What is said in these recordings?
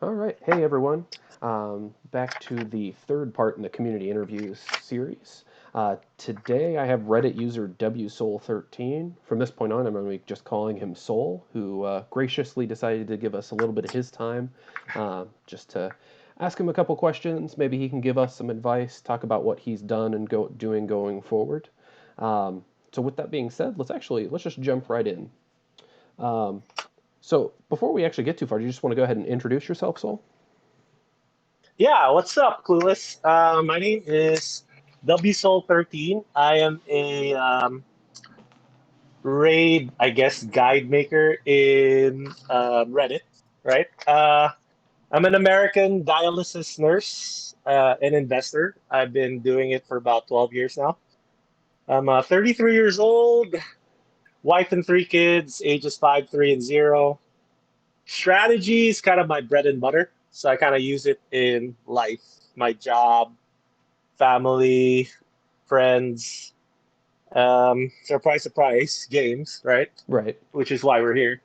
All right. Hey, everyone. Back to the third part in the community interviews series. Today I have Reddit user wsoul13. From this point on, I'm going to be just calling him Soul, who graciously decided to give us a little bit of his time just to ask him a couple questions. Maybe he can give us some advice, talk about what he's done and doing going forward. So with that being said, let's just jump right in. Um, so before we actually get too far, do you just want to go ahead and introduce yourself, Soul? Yeah, what's up, Clueless? My name is wsoul13. I am a raid, I guess, guide maker in Reddit, right? I'm an American dialysis nurse and investor. I've been doing it for about 12 years now. I'm 33 years old, wife and three kids, ages 5, 3, and 0. Strategy is kind of my bread and butter, so I kind of use it in life, my job, family, friends, surprise, surprise, games, right? Right. Which is why we're here.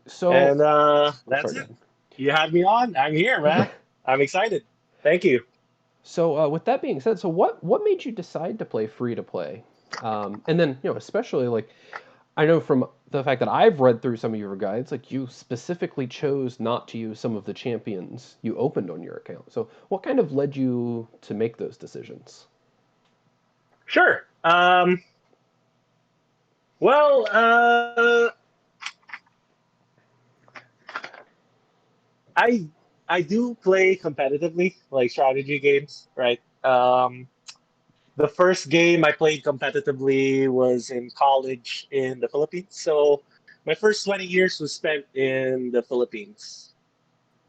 So, And I'm that's sorry, go it. ahead. You had me on. I'm here, man. I'm excited. Thank you. So, with that being said, so what made you decide to play free to play? And then, especially like I know from the fact that I've read through some of your guides, like you specifically chose not to use some of the champions you opened on your account. So, what kind of led you to make those decisions? Sure. Well, I I do play competitively, like strategy games, right? The first game I played competitively was in college in the Philippines. So my first 20 years was spent in the Philippines.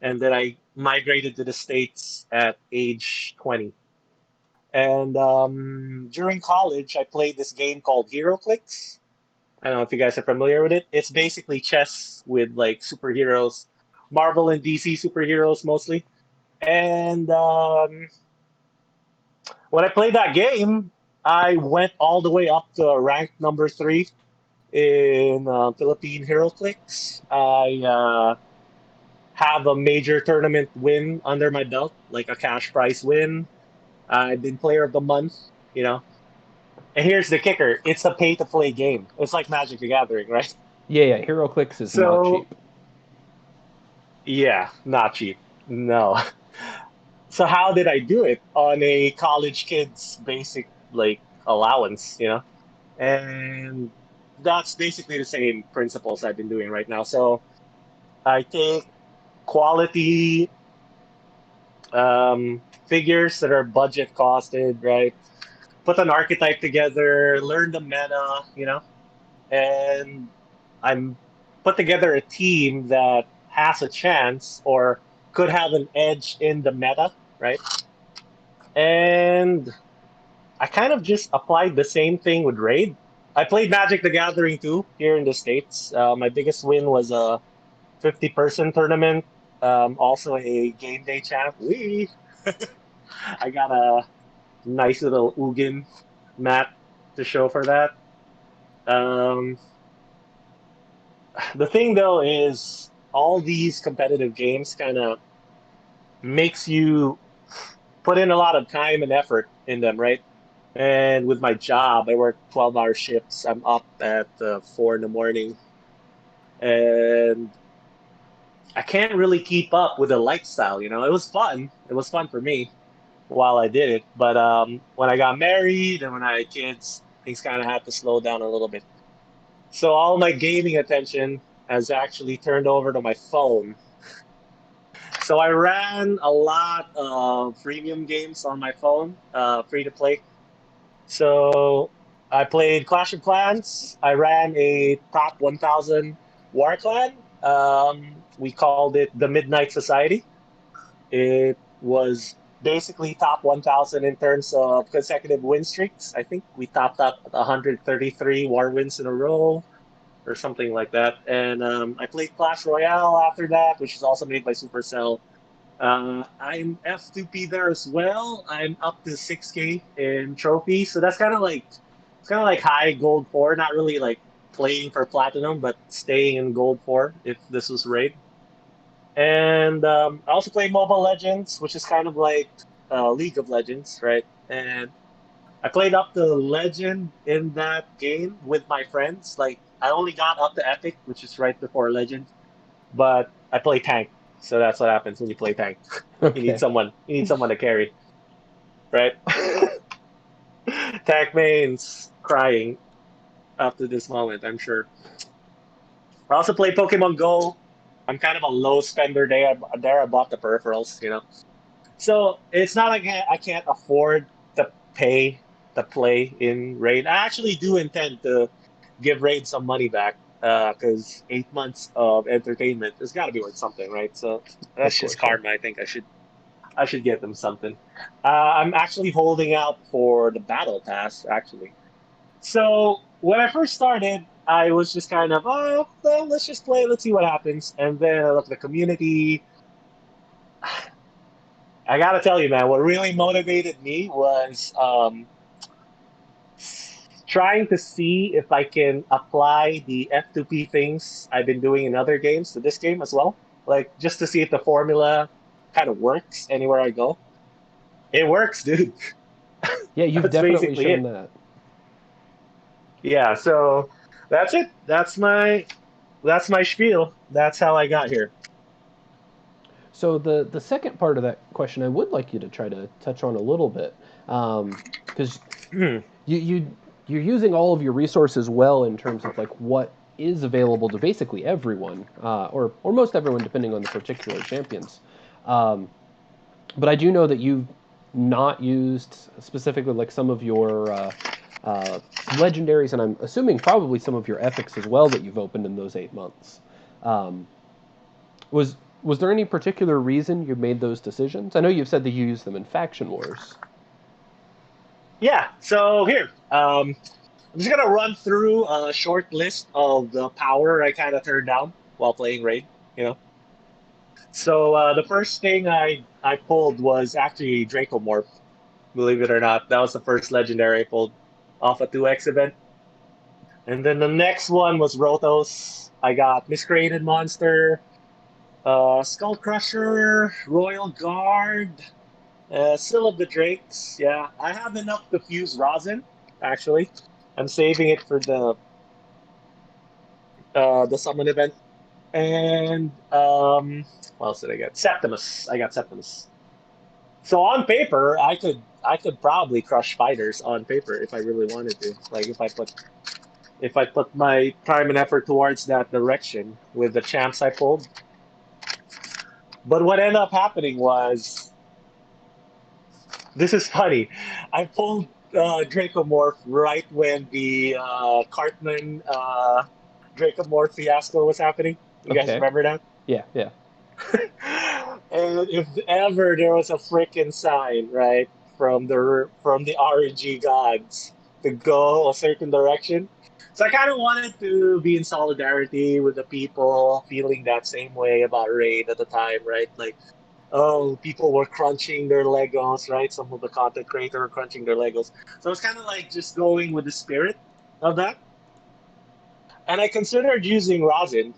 And then I migrated to the States at age 20. And during college, I played this game called Hero Clicks. I don't know if you guys are familiar with it. It's basically chess with like superheroes, Marvel and DC superheroes mostly. And when I played that game, I went all the way up to rank number 3 in Philippine Hero Clicks. I have a major tournament win under my belt, like a cash prize win. I've been player of the month, you know. And here's the kicker: it's a pay to play game. It's like Magic the Gathering, right? Yeah, Hero Clicks is not So cheap. yeah, not cheap. No. So how did I do it on a college kid's basic like allowance, you know? And that's basically the same principles I've been doing right now. So I take quality figures that are budget costed, right? Put an archetype together, learn the meta, you know, and I'm put together a team that has a chance or could have an edge in the meta, right? And I kind of just applied the same thing with Raid. I played Magic the Gathering too here in the States. My biggest win was a 50-person tournament, also a game day champ. I got a nice little Ugin map to show for that. Um, the thing though is all these competitive games kind of makes you put in a lot of time and effort in them, right? And with my job, I work 12-hour shifts. I'm up at 4 in the morning, and I can't really keep up with the lifestyle. You know, it was fun. It was fun for me while I did it, but when I got married and when I had kids, things kind of had to slow down a little bit. So all my gaming attention has actually turned over to my phone. So I ran a lot of freemium games on my phone, free to play. So I played Clash of Clans. I ran a top 1000 war clan. We called it the Midnight Society. It was basically top 1000 in terms of consecutive win streaks. I think we topped up at 133 war wins in a row or something like that. And I played Clash Royale after that, which is also made by Supercell. I'm F2P there as well. I'm up to 6K in trophy, so that's kind of like high gold 4. Not really like playing for platinum, but staying in gold 4 if this was raid. And I also play Mobile Legends, which is kind of like League of Legends, right? And I played up to Legend in that game with my friends. Like I only got up to Epic, which is right before Legend, but I play tank. So that's what happens when you play tank. Okay. You need someone to carry, right? Tank main's crying up to this moment, I'm sure. I also play Pokemon Go. I'm kind of a low spender there. I bought the peripherals, you know. So it's not like I can't afford to pay to play in Raid. I actually do intend to give Raid some money back because 8 months of entertainment has got to be worth something, right? So Of that's just course, yeah. karma. I think I should get them something. I'm actually holding out for the battle pass actually. So when I first started, I was just kind of, oh, well, let's just play, let's see what happens. And then I looked at the community. I gotta tell you, man, what really motivated me was trying to see if I can apply the F2P things I've been doing in other games to this game as well. Like just to see if the formula kind of works anywhere I go. It works, dude. Yeah, you've That's definitely basically shown it. that. Yeah, so that's it. That's my spiel. That's how I got here. So the second part of that question, I would like you to try to touch on a little bit, because you you're using all of your resources well in terms of like what is available to basically everyone, or most everyone, depending on the particular champions. Um, but I do know that you've not used specifically like some of your legendaries, and I'm assuming probably some of your epics as well that you've opened in those 8 months. Um, was there any particular reason you made those decisions? I know you've said that you use them in faction wars. Yeah, so here, I'm just gonna run through a short list of the power I kind of turned down while playing Raid. You know, so the first thing I pulled was actually Dracomorph. Believe it or not, that was the first legendary I pulled off a 2x event. And then the next one was Rotos. I got Miscreated Monster, Skull Crusher, Royal Guard, Seal of the Drakes. Yeah, I have enough to fuse Rosin, actually. I'm saving it for the summon event. And what else did I get? Septimus. I got Septimus. So on paper, I could probably crush fighters on paper if I really wanted to. Like if I put my time and effort towards that direction with the champs I pulled. But what ended up happening was this is funny. I pulled Dracomorph right when the Cartman Dracomorph fiasco was happening. You guys Okay. remember that? Yeah, yeah. And if ever there was a freaking sign, right, from the RNG gods to go a certain direction. So I kind of wanted to be in solidarity with the people feeling that same way about Raid at the time, right? Like, oh, people were crunching their Legos, right? Some of the content creators were crunching their Legos. So it's kind of like just going with the spirit of that. And I considered using Rosin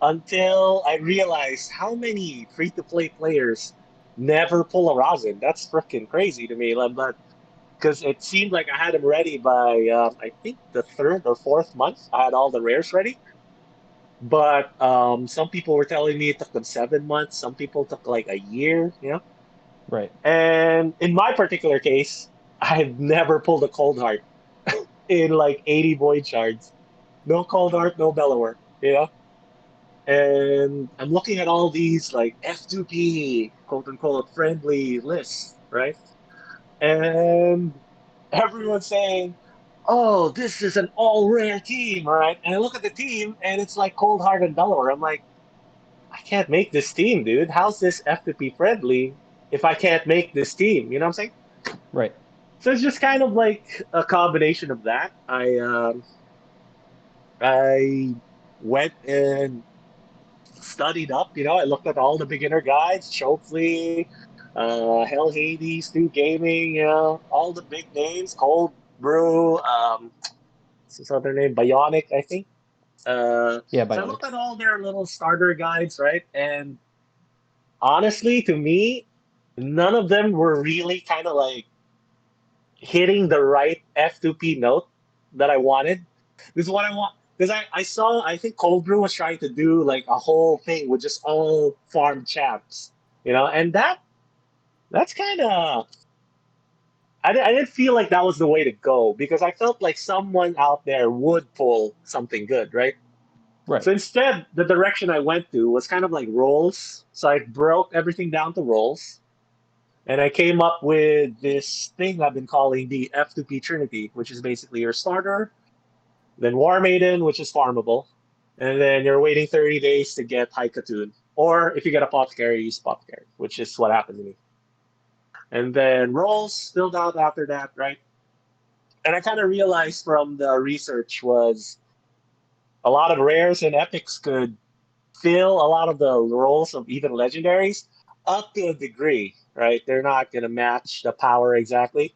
until I realized how many free to play players never pull a rosin. That's freaking crazy to me. But because it seemed like I had them ready by I think the third or fourth month, I had all the rares ready. But some people were telling me it took them 7 months. Some people took like a year, you know. Right. And in my particular case, I had never pulled a cold heart in like 80 void shards. No cold heart, no Bellower, you know. And I'm looking at all these like F2P, quote unquote, friendly lists, right? And everyone's saying, oh, this is an all rare team, right? And I look at the team and it's like Cold Heart and Delaware. I'm like, I can't make this team, dude. How's this F2P friendly if I can't make this team? You know what I'm saying? Right. So it's just kind of like a combination of that. I went and studied up. You know, I looked at all the beginner guides, Chokely, Hell Hades, Stu Gaming, you know, all the big names, Cold Brew, what's this other name? Bionic, I think. Yeah, So I looked Bionic. at all their little starter guides, right? And honestly, to me, none of them were really kind of like hitting the right F2P note that I wanted. This is what I want. Because I saw, I think Cold Brew was trying to do like a whole thing with just all farm champs, and that's kind of, I didn't feel like that was the way to go because I felt like someone out there would pull something good, right? Right. So instead, the direction I went to was kind of like roles. So I broke everything down to roles. And I came up with this thing I've been calling the F2P Trinity, which is basically your starter, then War Maiden, which is farmable, and then you're waiting 30 days to get Haikatun. Or if you get Apothecary, use Apothecary, which is what happened to me. And then rolls filled out after that, right? And I kind of realized from the research was a lot of rares and epics could fill a lot of the roles of even legendaries up to a degree, right? They're not going to match the power exactly,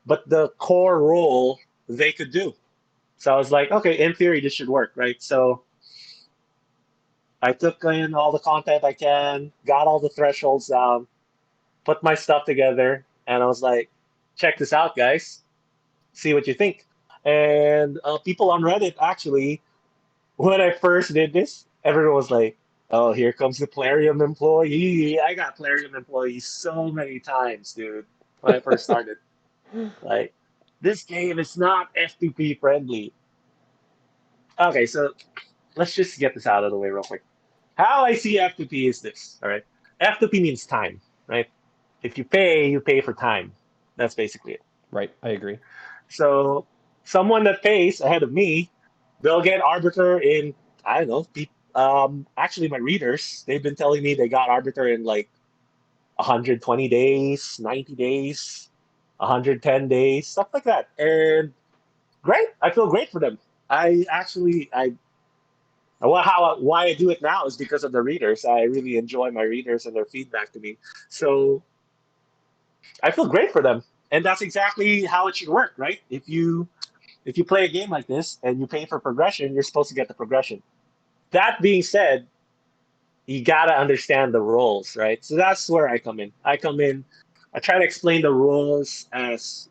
but the core role they could do. So I was like, okay, in theory, this should work, right? So I took in all the content I can, got all the thresholds down, put my stuff together, and I was like, check this out, guys. See what you think. And people on Reddit actually, when I first did this, everyone was like, oh, here comes the Plarium employee. I got Plarium employees so many times, dude, when I first started. Like, this game is not F2P friendly. Okay, so let's just get this out of the way real quick. How I see F2P is this, all right? F2P means time, right? If you pay for time. That's basically it. Right. I agree. So someone that pays ahead of me, they'll get Arbiter in, I don't know, actually my readers, they've been telling me they got Arbiter in like 120 days, 90 days, 110 days, stuff like that. And great. I feel great for them. I actually, I well, why I do it now is because of the readers. I really enjoy my readers and their feedback to me. So I feel great for them, and that's exactly how it should work, right? If you play a game like this and you pay for progression, you're supposed to get the progression. That being said, you gotta understand the roles, right? So that's where I come in. I try to explain the roles as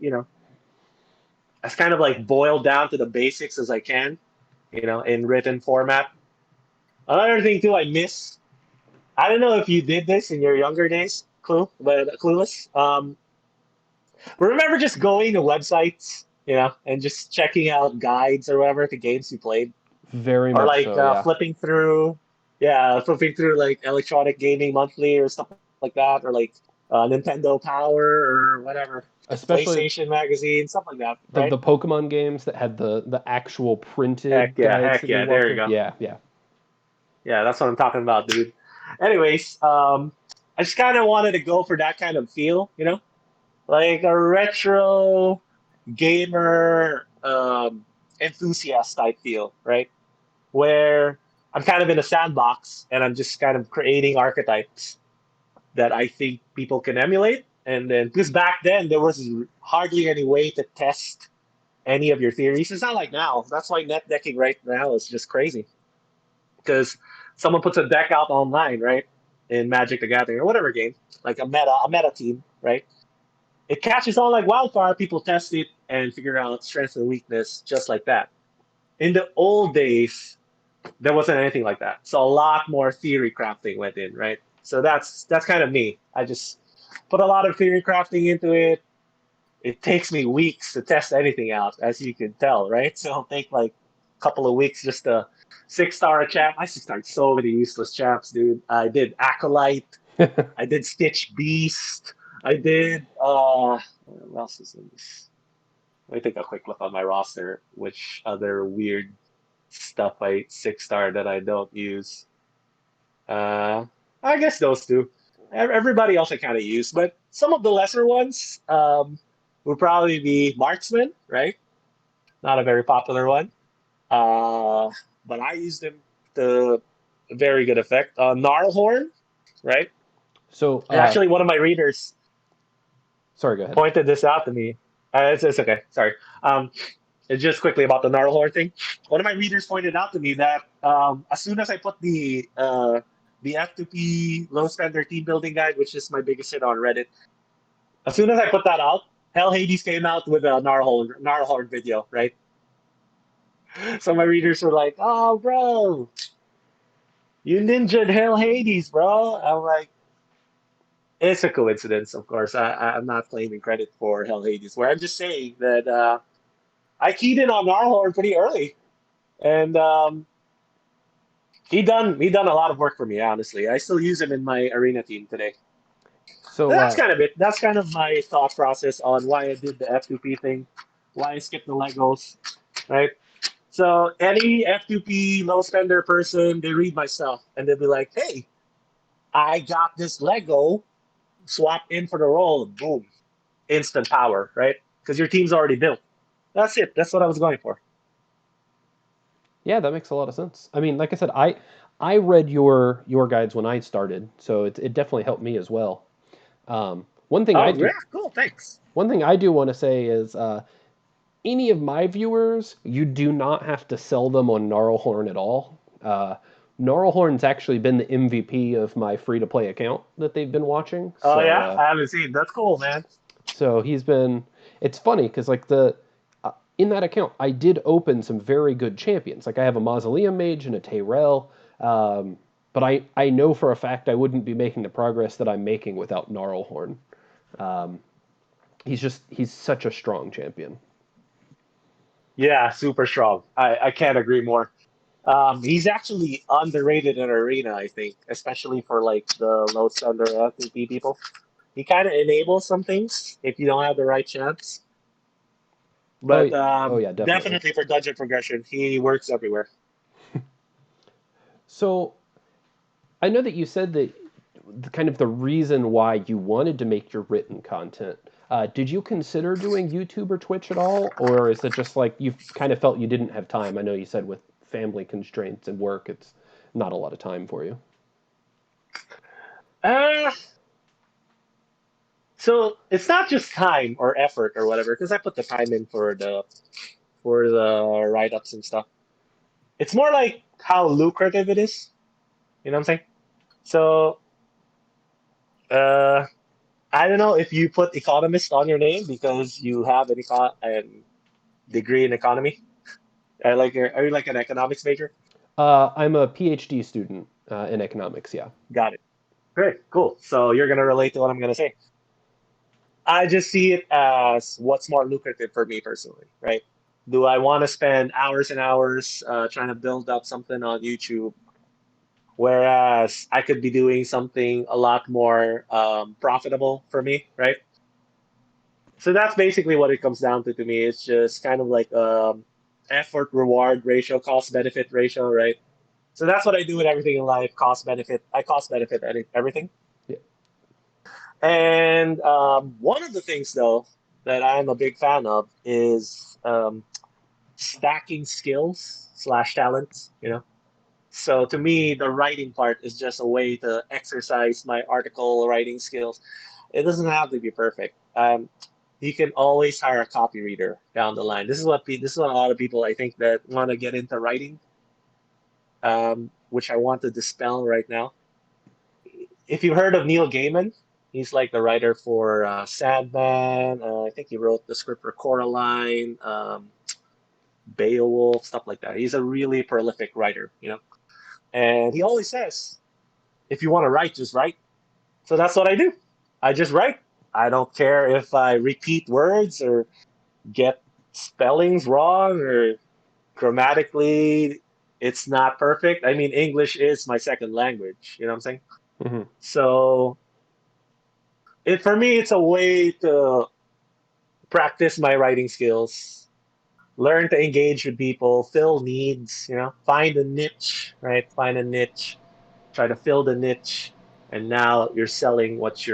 as kind of like boiled down to the basics as I can, in written format. Another thing too, I miss. I don't know if you did this in your younger days, but clueless. Remember just going to websites, and just checking out guides or whatever to games you played, Very or much like so. Yeah. flipping through like Electronic Gaming Monthly or stuff like that, or like Nintendo Power or whatever, Especially PlayStation Magazine, stuff like that, right? the Pokemon games that had the actual printed guides Heck that you yeah, walk there you through. go. Yeah. Yeah. Yeah, that's what I'm talking about, dude. Anyways, I just kind of wanted to go for that kind of feel, like a retro gamer enthusiast type feel, right? Where I'm kind of in a sandbox and I'm just kind of creating archetypes that I think people can emulate. And then, because back then there was hardly any way to test any of your theories. It's not like now. That's why net decking right now is just crazy. Because someone puts a deck out online, right? In Magic the Gathering or whatever game, like a meta team, right? It catches on like wildfire. People test it and figure out strength and weakness just like that. In the old days, there wasn't anything like that. So a lot more theory crafting went in, right? So that's kind of me. I just put a lot of theory crafting into it. It takes me weeks to test anything out, as you can tell, right? So it'll take like a couple of weeks just to 6-star a champ. I 6-starred so many useless champs, dude. I did Acolyte. I did Stitch Beast. I did what else is in this? Let me take a quick look on my roster, which other weird stuff I 6-star that I don't use. Uh I guess those two. Everybody else I kind of use, but some of the lesser ones would probably be Marksman, right? Not a very popular one. Uh but I use them to very good effect. Gnarlhorn, right? So, And actually, one of my readers sorry. Go ahead. pointed this out to me. It's okay. Sorry. Um, it's just quickly about the Gnarlhorn thing. One of my readers pointed out to me that as soon as I put the the F2P low spender team building guide, which is my biggest hit on Reddit. As soon as I put that out, Hell Hades came out with a Gnarlhorn video, right? So my readers were like, "Oh, bro, you ninja'd Hell Hades, bro." I'm like, it's a coincidence, of course. I'm not claiming credit for Hell Hades. Where I'm just saying that I keyed in on Gnarlhorn pretty early, and he done a lot of work for me. Honestly, I still use him in my arena team today. So That's kind of it. That's kind of my thought process on why I did the F2P thing, why I skipped the Legos, right? So any F2P low spender person, they read my stuff and they'll be like, "Hey, I got this Lego. Swap in for the role. Boom, instant power, right? Because your team's already built." That's it. That's what I was going for. yeah, that makes a lot of sense. I mean, like I said, I read your guides when I started, so it definitely helped me as well. One thing I Oh, yeah, do cool. Thanks. want to say is any of my viewers, you do not have to sell them on Gnarlhorn at all. Gnarlhorn's actually been the MVP of my free to play account that they've been watching. Oh So yeah, I haven't seen. That's cool, man. so he's been. It's funny because like the in that account, I did open some very good champions. Like I have a Mausoleum Mage and a Tyrell, but I know for a fact I wouldn't be making the progress that I'm making without Gnarlhorn. Um, he's such a strong champion. Yeah, super strong. I can't agree more. He's actually underrated in arena, I think, especially for like the low spender FTP people. He kind of enables some things if you don't have the right chance. Oh, But oh yeah, definitely. definitely for dungeon progression, he works everywhere. So I know that you said that kind of the reason why you wanted to make your written content. Did you consider doing YouTube or Twitch at all, or is it just like you kind of felt you didn't have time? I know you said with family constraints and work, it's not a lot of time for you. Uh, so it's not just time or effort or whatever, because I put the time in for the write ups and stuff. It's more like how lucrative it is. You know what I'm saying? So uh, I don't know if you put economist on your name because you have an degree in economy. Are you like an economics major? I'm a PhD student in economics. Yeah. Got it. Great, cool. So you're gonna relate to what I'm gonna say. I just see it as what's more lucrative for me personally, right? Do I want to spend hours and hours trying to build up something on YouTube, whereas I could be doing something a lot more profitable for me, right? So that's basically what it comes down to me. It's just kind of like effort reward ratio, cost benefit ratio, right? So that's what I do with everything in life, cost benefit. I cost benefit everything. Yeah. And one of the things, though, that I'm a big fan of is stacking skills slash talents, you know? So to me, the writing part is just a way to exercise my article writing skills. It doesn't have to be perfect. You can always hire a copy reader down the line. This is what a lot of people I think that want to get into writing, which I want to dispel right now. If you've heard of Neil Gaiman, he's like the writer for Sandman. I think he wrote the script for Coraline, Beowulf, stuff like that. He's a really prolific writer, you know. And he always says, if you want to write, just write. So that's what I do. I just write. I don't care if I repeat words or get spellings wrong or grammatically it's not perfect. I mean, English is my second language. You know what I'm saying? Hmm. So it for me, it's a way to practice my writing skills, learn to engage with people, fill needs. You know, find a niche, right? Find a niche, try to fill the niche, and now you're selling what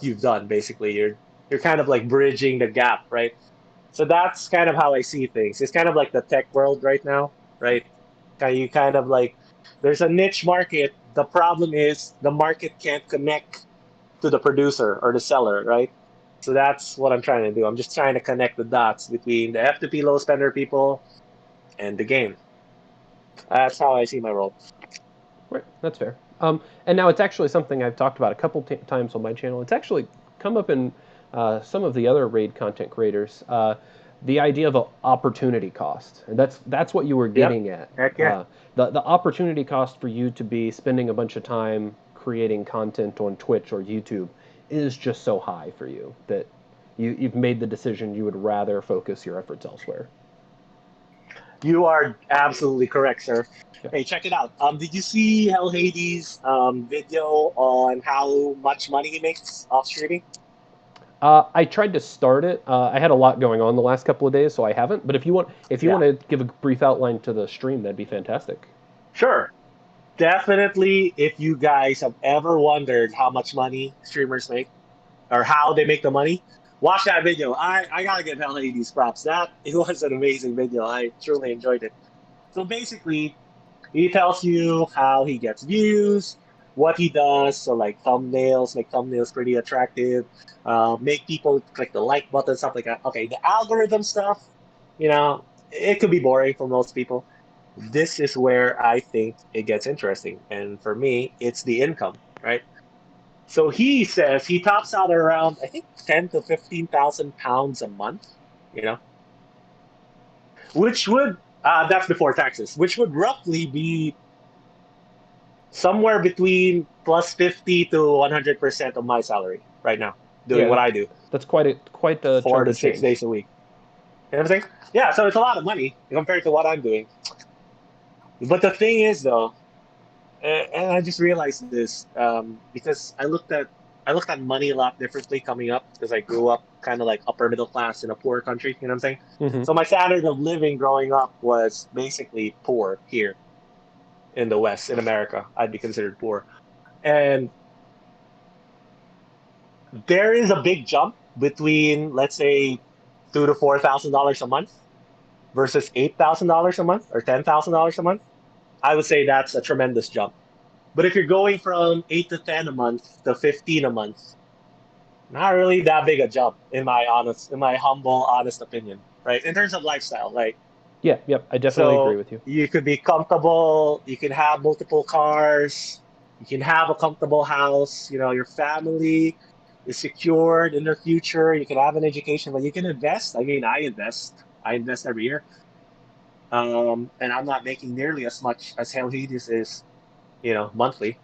you've done. Basically, you're kind of like bridging the gap, right? So that's kind of how I see things. It's kind of like the tech world right now, right? You kind of like there's a niche market. The problem is the market can't connect to the producer or the seller, right? So that's what I'm trying to do. I'm just trying to connect the dots between the F2P low spender people and the game. That's how I see my role. Right, that's fair. And now it's actually something I've talked about a couple times on my channel. It's actually come up in some of the other raid content creators. The idea of an opportunity cost, and that's what you were Yep. getting at. Heck yeah. The opportunity cost for you to be spending a bunch of time creating content on Twitch or YouTube is just so high for you that you've made the decision you would rather focus your efforts elsewhere. You are absolutely correct, sir. Yeah. Hey, check it out. Did you see Hell Hades' video on how much money he makes off streaming? I tried to start it. I had a lot going on the last couple of days, so I haven't. But if you Yeah, want to give a brief outline to the stream, that'd be fantastic. sure. Definitely, if you guys have ever wondered how much money streamers make or how they make the money, watch that video. I gotta give Hell Hades props. That it was an amazing video. I truly enjoyed it. So basically, he tells you how he gets views, what he does. So like thumbnails, make thumbnails pretty attractive, make people click the like button, stuff like that. Okay, the algorithm stuff, it could be boring for most people. This is where I think it gets interesting. And for me, it's the income, right? So he says he tops out around, I think, 10 to 15,000 pounds a month, you know, which would that's before taxes, which would roughly be somewhere between plus 50 to 100% of my salary right now, doing Yeah, what I do that's quite a four chunk to of six change. days a week. You know what I'm saying? Yeah, so it's a lot of money compared to what I'm doing. But the thing is, though, and I just realized this because I looked at money a lot differently coming up because I grew up kind of like upper middle class in a poor country. You know what I'm saying? Hmm. So my standard of living growing up was basically poor here in the West, in America. I'd be considered poor, and there is a big jump between, let's say, $2,000 to $4,000 a month versus $8,000 a month or $10,000 a month. I would say that's a tremendous jump. But if you're going from 8 to 10 a month to 15 a month, not really that big a jump in my humble, honest opinion, right? In terms of lifestyle, right? Yeah, yep, I definitely agree So with you. you could be comfortable, you can have multiple cars, you can have a comfortable house, your family is secured in the future, you can have an education, but you can invest. I mean, I invest every year. And I'm not making nearly as much as Hell Hades is, monthly.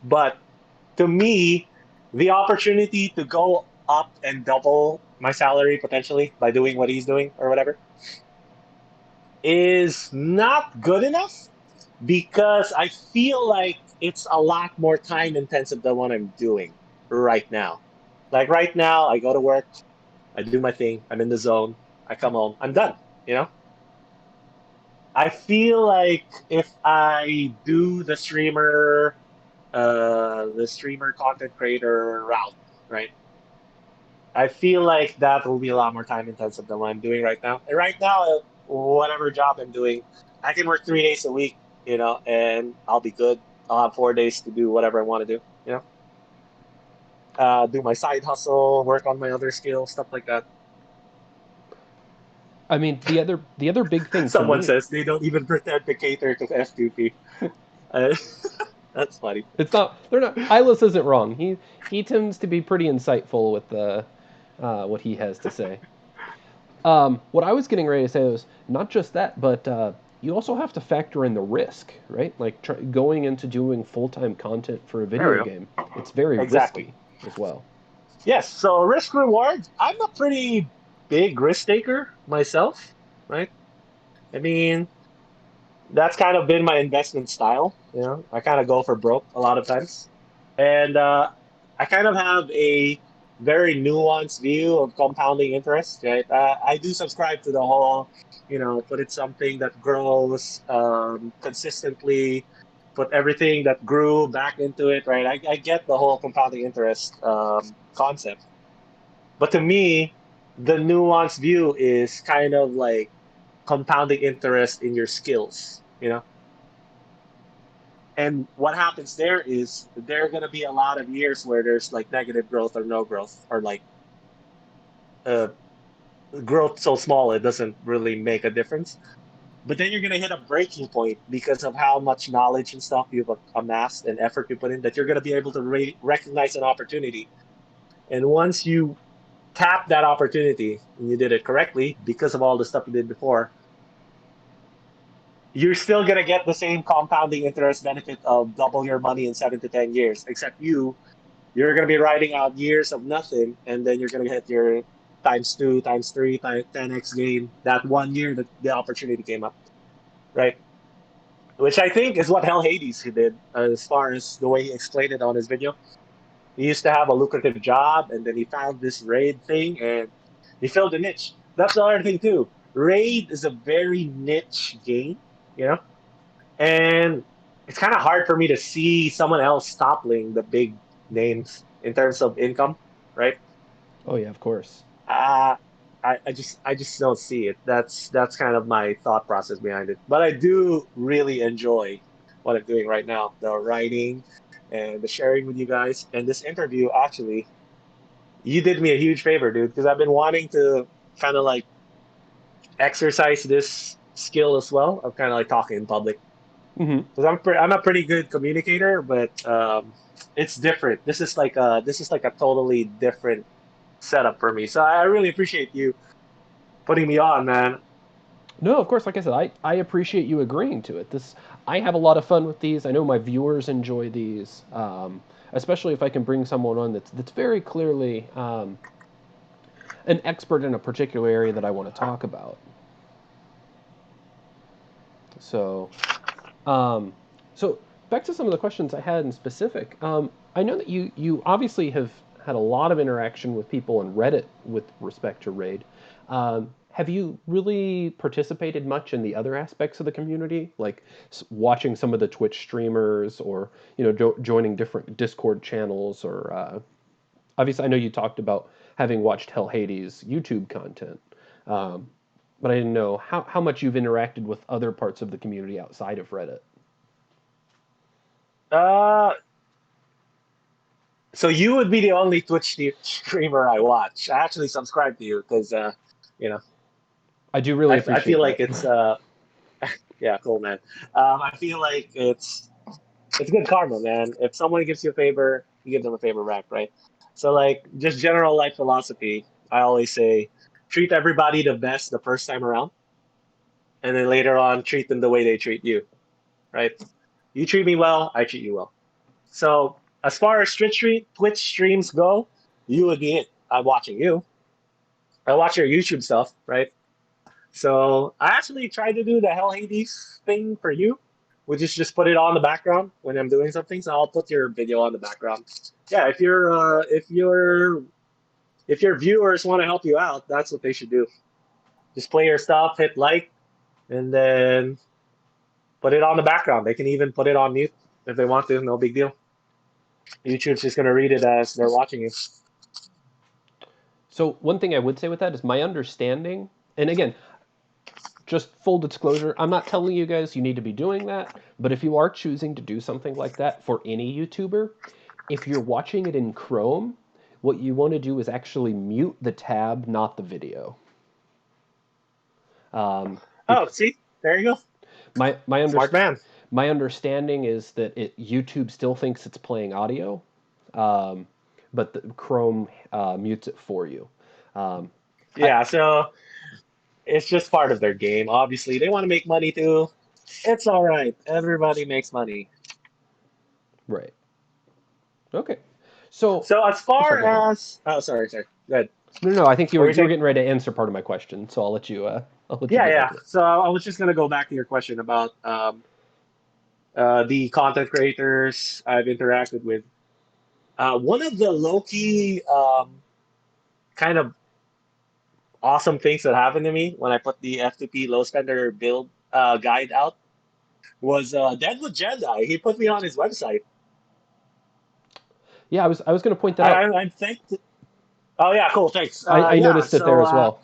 But to me, the opportunity to go up and double my salary potentially by doing what he's doing or whatever is not good enough because I feel like it's a lot more time intensive than what I'm doing right now. Like right now, I go to work, I do my thing, I'm in the zone, I come home, I'm done, you know? I feel like if I do the streamer content creator route, right? I feel like that will be a lot more time intensive than what I'm doing right now. And right now, whatever job I'm doing, I can work 3 days a week, and I'll be good. I'll have 4 days to do whatever I want to do, do my side hustle, work on my other skills, stuff like that. I mean, the other big thing for Someone me, says they don't even pretend to cater to F2P. Uh, that's funny. it's not they're not. Eyeless isn't wrong. He tends to be pretty insightful with the what he has to say. What I was getting ready to say was not just that, but you also have to factor in the risk, right? Like going into doing full-time content for a There we video go. game, it's very Exactly. risky as well. Yes. So risk reward. I'm a pretty big risk taker myself, right? I mean, that's kind of been my investment style. I kind of go for broke a lot of times. And I kind of have a very nuanced view of compounding interest, right? I do subscribe to the whole, put it something that grows consistently, put everything that grew back into it, right? I get the whole compounding interest concept. But to me, the nuanced view is kind of like compounding interest in your skills, And what happens there is there are going to be a lot of years where there's like negative growth or no growth or like uh, growth so small it doesn't really make a difference. But then you're gonna hit a breaking point because of how much knowledge and stuff you've amassed and effort you put in that you're gonna be able to recognize an opportunity. And once you tap that opportunity and you did it correctly because of all the stuff you did before, you're still gonna get the same compounding interest benefit of double your money in 7 to 10 years. Except you're gonna be riding out years of nothing, and then you're gonna hit your times two, times three, times 10x gain that 1 year that the opportunity came up, right? Which I think is what Hell Hades he did, as far as the way he explained it on his video. He used to have a lucrative job, and then he found this raid thing, and he filled the niche. That's the other thing too. Raid is a very niche game, you know, and it's kind of hard for me to see someone else toppling the big names in terms of income, right? Oh yeah, of course. Uh, I just don't see it. That's kind of my thought process behind it. But I do really enjoy what I'm doing right now, the writing and the sharing with you guys. And this interview, actually, you did me a huge favor, dude, because I've been wanting to kind of like exercise this skill as well of kind of like talking in public. Hmm. Because I'm a pretty good communicator, but it's different. This is like a totally different setup for me. So I really appreciate you putting me on, man. No, of course. Like I said, I appreciate you agreeing to it. This I have a lot of fun with these. I know my viewers enjoy these, especially if I can bring someone on that's very clearly an expert in a particular area that I want to talk about. So, um, so back to some of the questions I had in specific. I know that you obviously have had a lot of interaction with people on Reddit with respect to Raid. Have you really participated much in the other aspects of the community, like watching some of the Twitch streamers, or joining different Discord channels, or obviously I know you talked about having watched Hell Hades YouTube content. Um, but I didn't know how much you've interacted with other parts of the community outside of Reddit. Uh, so you would be the only Twitch streamer I watch. I actually subscribe to you because you know, I do really I feel appreciate like that. it's yeah, cool, man. I feel like it's good karma, man. If someone gives you a favor, you give them a favor back, right? So like just general life philosophy, I always say treat everybody the best the first time around, and then later on treat them the way they treat you, right? You treat me well, I treat you well. So as far as Twitch streams go, you would be it. I'm watching you. I watch your YouTube stuff, right? So I actually tried to do the Hell Hades thing for you, which is just put it on the background when I'm doing something. So I'll put your video on the background. Yeah, if your viewers want to help you out, that's what they should do. Just play your stuff, hit like, and then put it on the background. They can even put it on mute if they want to. No big deal. YouTube's just gonna read it as they're watching it. So one thing I would say with that is my understanding, and again, just full disclosure, I'm not telling you guys you need to be doing that, but if you are choosing to do something like that for any YouTuber, if you're watching it in Chrome, what you want to do is actually mute the tab, not the video. Um, Oh, bec- see, there you go. my my under, Smart man. my understanding is that YouTube still thinks it's playing audio, um, but the Chrome mutes it for you. Um, I, Yeah, so it's just part of their game. Obviously, they want to make money too. It's all right. Everybody makes money. right. Okay. So, So as oh, sorry. Go ahead. far as sorry. Good. No, no. I think you What were were you you were saying? getting ready to answer part of my question, so I'll let you Yeah, get yeah. into it. So I was just gonna go back to your question about the content creators I've interacted with. One of the low key kind of awesome things that happened to me when I put the F2P low spender build guide out was DeadwoodJedi. He put me on his website. Yeah, I was going to point that I, out. I, I'm thanked. Oh yeah, cool. Thanks. I Yeah. noticed it there So as well.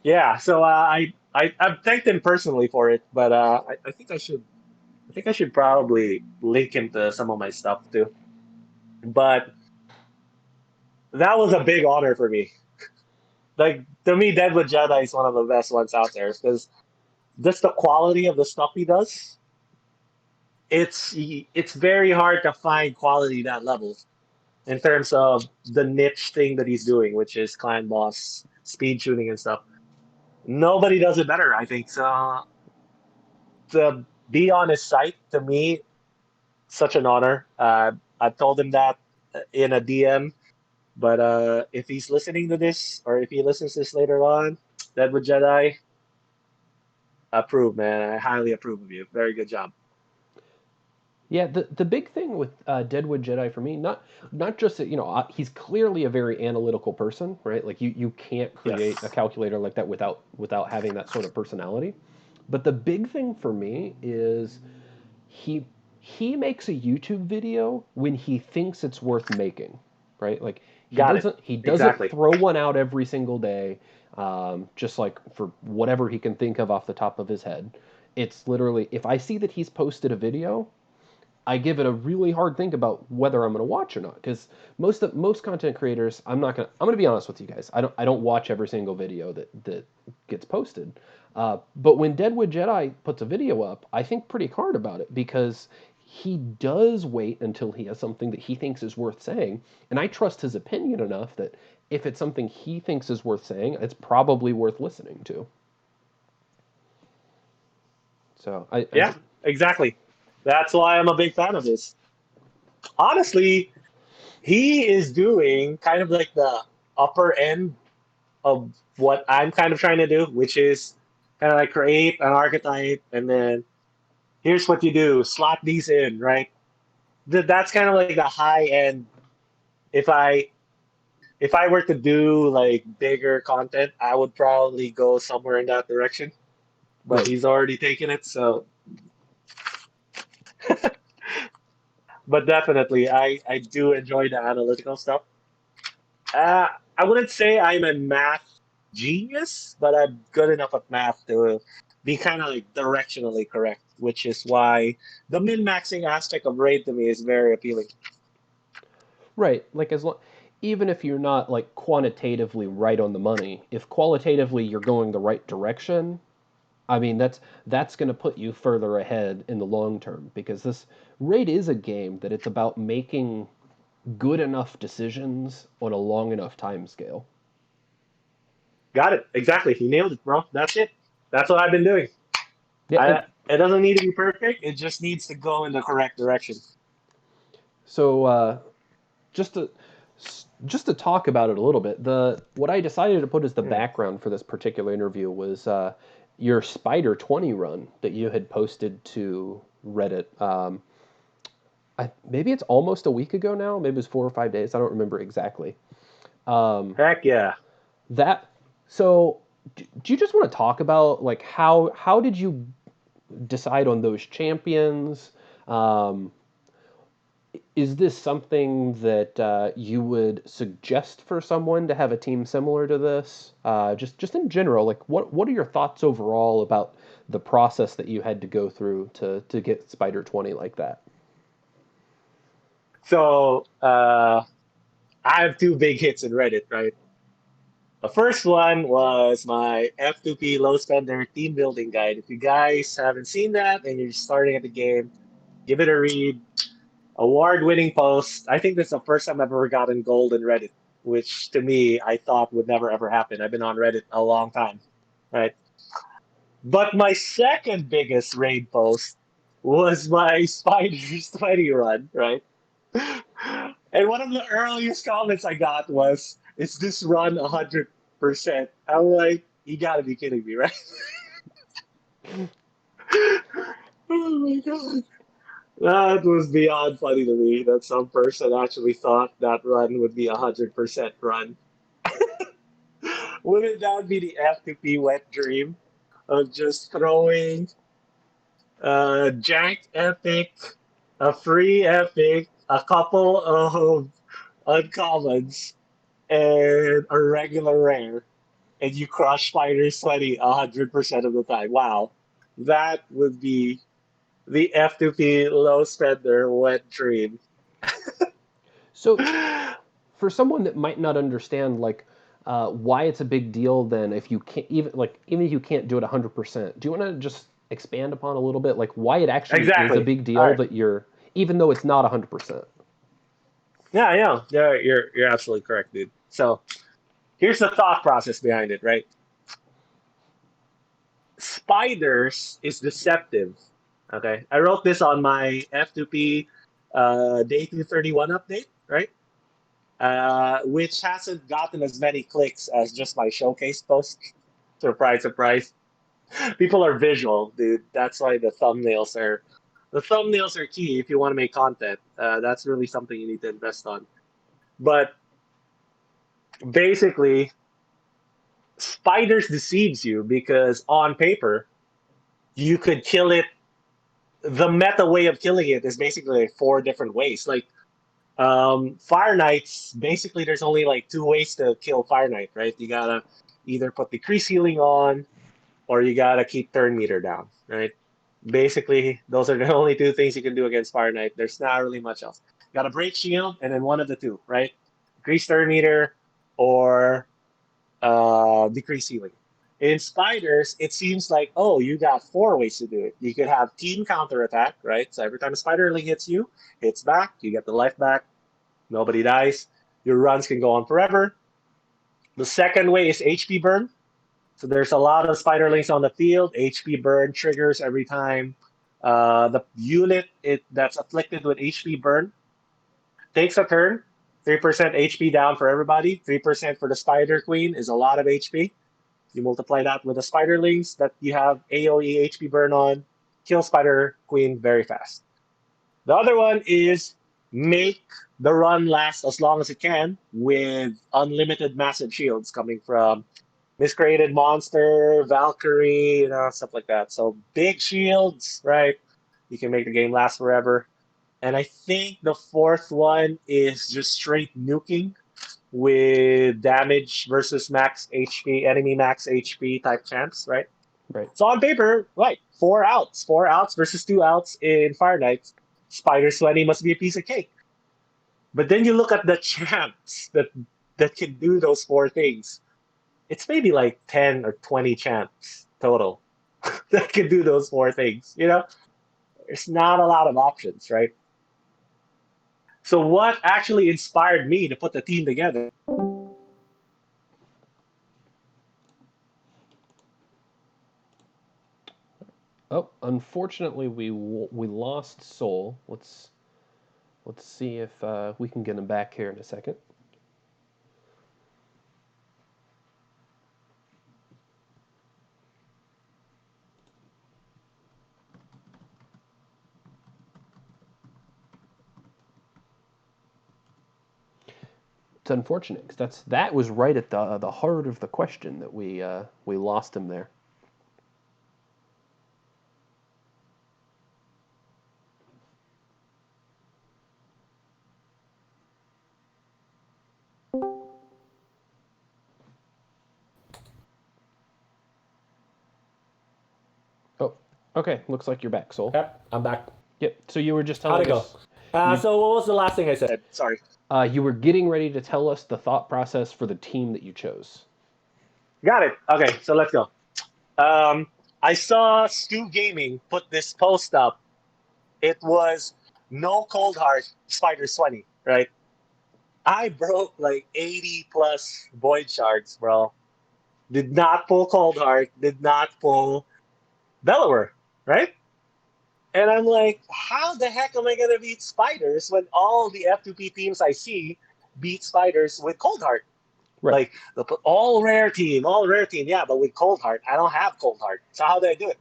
yeah. So I've thanked him personally for it, but I think I should. I think I should probably link him to some of my stuff too. But that was a big honor for me. Like to me, Deadwood Jedi is one of the best ones out there because just the quality of the stuff he does, it's very hard to find quality that level in terms of the niche thing that he's doing, which is clan boss speed tuning and stuff. Nobody does it better, I think. So to be on his site, to me, such an honor. I told him that in a DM, but if he's listening to this or if he listens to this later on, Deadwood Jedi, approve, man. I highly approve of you. Very good job. Yeah, the big thing with Deadwood Jedi for me, not just that, he's clearly a very analytical person, right? Like you can't create a Yes, calculator like that without having that sort of personality. But the big thing for me is he he makes a YouTube video when he thinks it's worth making, right? Like got it. he doesn't Exactly. throw one out every single day, just like for whatever he can think of off the top of his head. It's literally if I see that he's posted a video, I give it a really hard think about whether I'm going to watch or not. Because most content creators, I'm gonna be honest with you guys. I don't watch every single video that gets posted. But when Deadwood Jedi puts a video up, I think pretty hard about it because he does wait until he has something that he thinks is worth saying, and I trust his opinion enough that if it's something he thinks is worth saying, it's probably worth listening to. So I Yeah, exactly. That's why I'm a big fan of his. Honestly, he is doing kind of like the upper end of what I'm kind of trying to do, which is kind of like create an archetype and then here's what you do, slot these in, right? That's kind of like the high end. If I if I were to do like bigger content, I would probably go somewhere in that direction. But right. he's already taken it, so but definitely I do enjoy the analytical stuff. Uh, I wouldn't say I'm a math genius, but I'm good enough at math to be kind of like directionally correct, which is why the min-maxing aspect of raid to me is very appealing. Right. Like even if you're not like quantitatively right on the money, if qualitatively you're going the right direction, I mean that's going to put you further ahead in the long term because this Raid is a game that it's about making good enough decisions on a long enough time scale. Got it. Exactly. You nailed it, bro. That's it. That's what I've been doing. Yeah, and It doesn't need to be perfect. It just needs to go in the correct direction. so just to just to talk about it a little bit, the what I decided to put as the Hmm. background for this particular interview was your Spider 20 run that you had posted to Reddit. Maybe it's almost a week ago now. Maybe it's 4 or 5 days. I don't remember exactly. Um, Heck yeah. that so. Do you just want to talk about like how did you decide on those champions? Um, is this something that you would suggest for someone to have a team similar to this? Just in general, like what are your thoughts overall about the process that you had to go through to get Spider 20 like that? So I have two big hits in Reddit, right? The first one was my F2P low spender team building guide. If you guys haven't seen that and you're starting at the game, give it a read. Award-winning post. I think that's the first time I've ever gotten gold in Reddit, which to me I thought would never ever happen. I've been on Reddit a long time, right? But my second biggest raid post was my Spiders 20 run, right? And one of the earliest comments I got was, "Is this run 100%?" I'm like, "You gotta be kidding me, right?" Oh my god. That was beyond funny to me that some person actually thought that run would be 100% run. Wouldn't that be the F2P wet dream of just throwing a janked epic, a free epic, a couple of uncommons, and a regular rare, and you crush Fighters 20 100% of the time? Wow. That would be the F2P low spender wet dream. So for someone that might not understand like why it's a big deal then if you can't even if you can't do it 100%. Do you want to just expand upon a little bit like why it actually is a Exactly. big All deal right. that you're even though it's not 100%? Yeah, yeah, yeah. You're absolutely correct, dude. So here's the thought process behind it, right? Spiders is deceptive. Okay, I wrote this on my F2P day 231 update, right? Which hasn't gotten as many clicks as just my showcase post. Surprise, surprise. People are visual, dude. That's why the thumbnails are key if you want to make content. That's really something you need to invest on. But basically, spiders deceives you because on paper you could kill it. The meta way of killing it is basically like four different ways. Like Fire Knights, basically there's only like two ways to kill Fire Knight, right? You gotta either put decrease healing on or you gotta keep turn meter down, right? Basically, those are the only two things you can do against Fire Knight. There's not really much else. You gotta break shield and then one of the two, right? Decrease turn meter or decrease healing. In spiders, it seems like, oh, you got four ways to do it. You could have team counterattack, right? So every time a spiderling hits you, hits back, you get the life back, nobody dies. Your runs can go on forever. The second way is HP burn. So there's a lot of spiderlings on the field. HP burn triggers every time the unit that's afflicted with HP burn takes a turn. 3% HP down for everybody. 3% for the Spider Queen is a lot of HP. You multiply that with the spiderlings that you have AoE HP burn on, kill Spider Queen very fast. The other one is make the run last as long as it can with unlimited massive shields coming from Miscreated Monster, Valkyrie, stuff like that. So big shields, right? You can make the game last forever. And I think the fourth one is just straight nuking with damage versus max HP, enemy max HP type champs, right? Right. So on paper, right, four outs versus two outs in Fire Knights. Spider Sweaty must be a piece of cake. But then you look at the champs that can do those four things. It's maybe like 10 or 20 champs total that can do those four things. There's not a lot of options, right? So what actually inspired me to put the team together? Oh, unfortunately, we lost Soul. Let's see if we can get him back here in a second. It's unfortunate because that was right at the heart of the question that we lost him there. Oh, okay. Looks like you're back, Soul. Yep, I'm back. Yep. So you were just How'd it telling go? us you So what was the last thing I said? Sorry. you were getting ready to tell us the thought process for the team that you chose. Got it. Okay, so let's go. Um, I saw Stu Gaming put this post up. It was no cold heart, Spider Sweaty, right? I broke like 80 plus void shards, bro. Did not pull cold heart, did not pull Bellower, right? And I'm like, how the heck am I gonna beat spiders when all the F2P teams I see beat spiders with cold heart? Right. Like the all rare team, yeah, but with cold heart, I don't have cold heart. So how did I do it?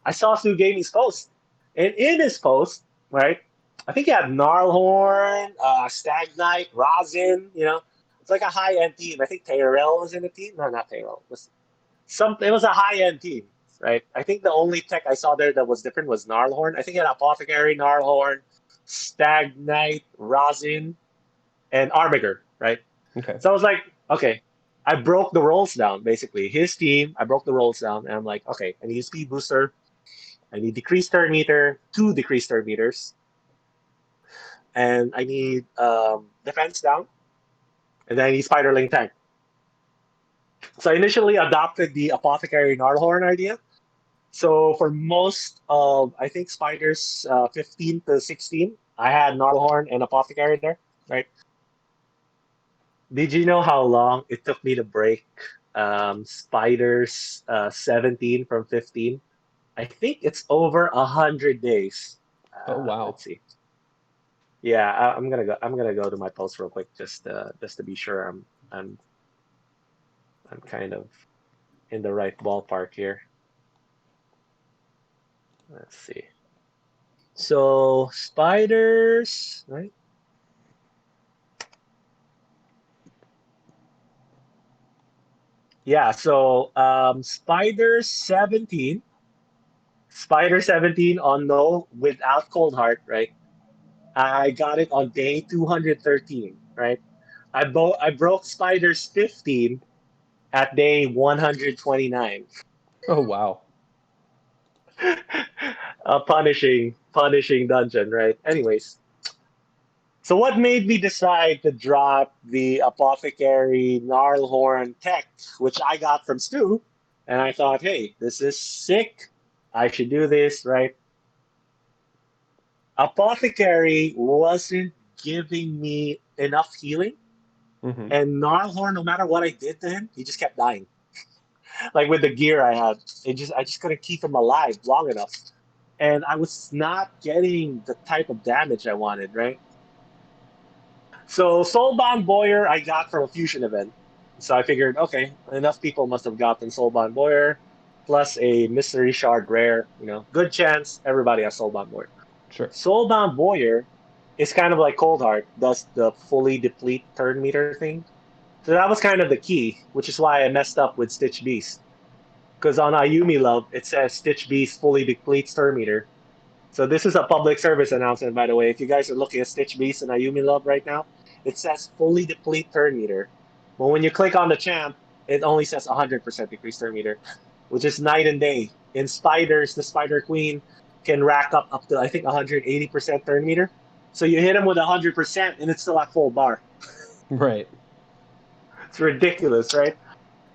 I saw Stu Gaming's post, and in his post, right, I think he had Gnarlhorn, Stag Knight, Rosin. It's like a high end team. I think Tyrell was in the team. No, not Tyrell. It was a high end team, right? I think the only tech I saw there that was different was Gnarlhorn. I think he had Apothecary, Gnarlhorn, Stag Knight, Rosin, and Armiger, right? Okay. So I was like, okay, I broke the rolls down, basically. His team, I broke the rolls down, and I'm like, okay, I need a speed booster, I need decreased turn meter, two decreased turn meters, and I need defense down, and then I need Spiderling tank. So I initially adopted the apothecary Gnarlhorn idea. So for most of, I think, spiders 15 to 16, I had Gnarlhorn and apothecary there, right? Did you know how long it took me to break spiders 17 from 15? I think it's over 100 days. Oh wow. Let's see. Yeah, I'm gonna go. I'm gonna go to my post real quick just to be sure I'm kind of in the right ballpark here. Let's see. So spiders, right? Yeah. So spider 17 on no without cold heart, right? I got it on day 213, right? I broke spiders 15 at day 129. Oh wow. A punishing dungeon, right? Anyways, so what made me decide to drop the apothecary gnarlhorn tech, which I got from Stu, and I thought, hey, this is sick. I should do this, right? Apothecary wasn't giving me enough healing, Mm-hmm. and gnarlhorn, no matter what I did to him, he just kept dying. Like with the gear I had, I just couldn't keep him alive long enough, and I was not getting the type of damage I wanted, right? So Soulbound Boyer I got from a fusion event. So I figured, okay, enough people must have gotten Soulbound Boyer plus a mystery shard rare, good chance everybody has Soulbound Boyer. Sure. Soulbound Boyer is kind of like Cold Heart, does the fully deplete turn meter thing. So that was kind of the key, which is why I messed up with Stitch Beast. Because on Ayumi Love, it says Stitch Beast fully depletes turn meter. So this is a public service announcement, by the way. If you guys are looking at Stitch Beast and Ayumi Love right now, it says fully deplete turn meter. But when you click on the champ, it only says 100% decrease turn meter, which is night and day. In Spiders, the Spider Queen can rack up to, I think, 180% turn meter. So you hit him with 100% and it's still at full bar. Right. It's ridiculous, right?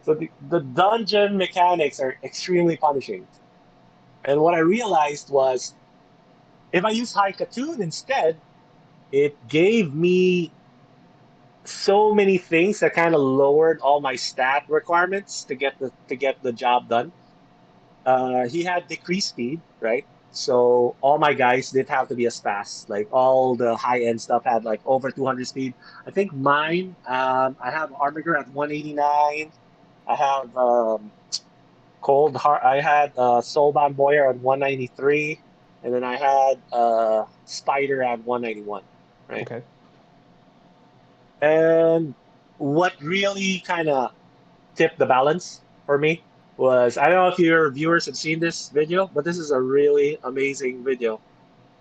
So the dungeon mechanics are extremely punishing. And what I realized was if I use High Katoon instead, it gave me so many things that kind of lowered all my stat requirements to get the job done. He had decreased speed, right? So all my guys did have to be as fast. Like all the high end stuff had like over 200 speed. I think mine. I have Armiger at 189. I have Cold Heart. I had Soulbound Boyer at 193, and then I had Spider at 191. Right. Okay. And what really kind of tipped the balance for me was I don't know if your viewers have seen this video, but this is a really amazing video,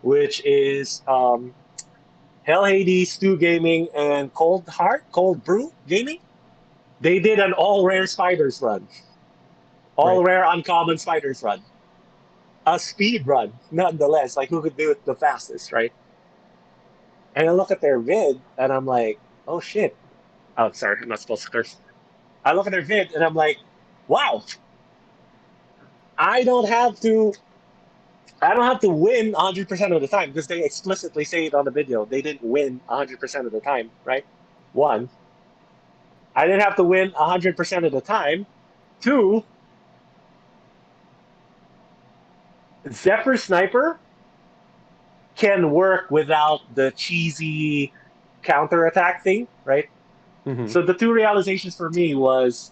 which is Hell Hades, Stu Gaming, and Cold Brew Gaming. They did an all rare spiders run, all Right. rare uncommon spiders run, a speed run, nonetheless. Like who could do it the fastest, right? And I look at their vid and I'm like, oh shit. Oh, sorry, I'm not supposed to curse. I look at their vid and I'm like, wow, I don't have to I don't have to win 100% of the time because they explicitly say it on the video. They didn't win 100% of the time, right? One, I didn't have to win 100% of the time. Two, Zephyr Sniper can work without the cheesy counterattack thing, right? Mm-hmm. So the two realizations for me was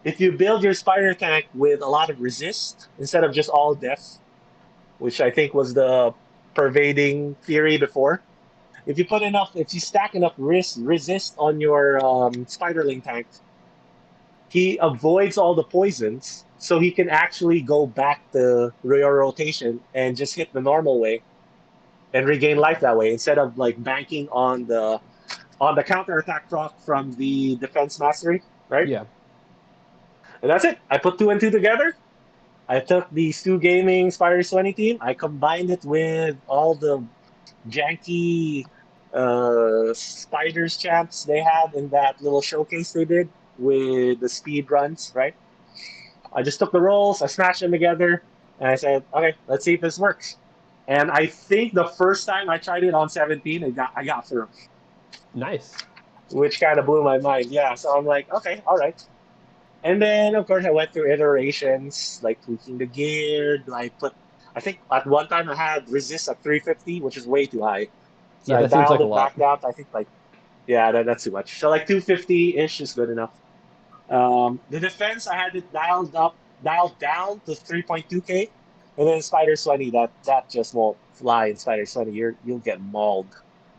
if you build your spider tank with a lot of resist instead of just all death, which I think was the pervading theory before. If you stack enough resist on your spiderling tank, he avoids all the poisons, so he can actually go back to your rotation and just hit the normal way and regain life that way instead of like banking on the counter attack proc from the defense mastery, right? Yeah. And that's it. I put two and two together. I took the Stu Gaming Spiders 20 team. I combined it with all the janky spiders champs they had in that little showcase they did. with the speed runs, right? I just took the rolls, I smashed them together, and I said, okay, let's see if this works. And I think the first time I tried it on 17, I got through, Nice. which kind of blew my mind. Yeah, so I'm like, okay, all right. And then of course I went through iterations, like tweaking the gear. I think at one time I had resist at 350, which is way too high. So Yeah, I that seems dialed like a it lot. back down to, I think, like, yeah, that's too much. So like 250-ish is good enough. The defense, I had it dialed down to 3.2K. And then Spider Slenny, that just won't fly in Spider Slenny. You'll get mauled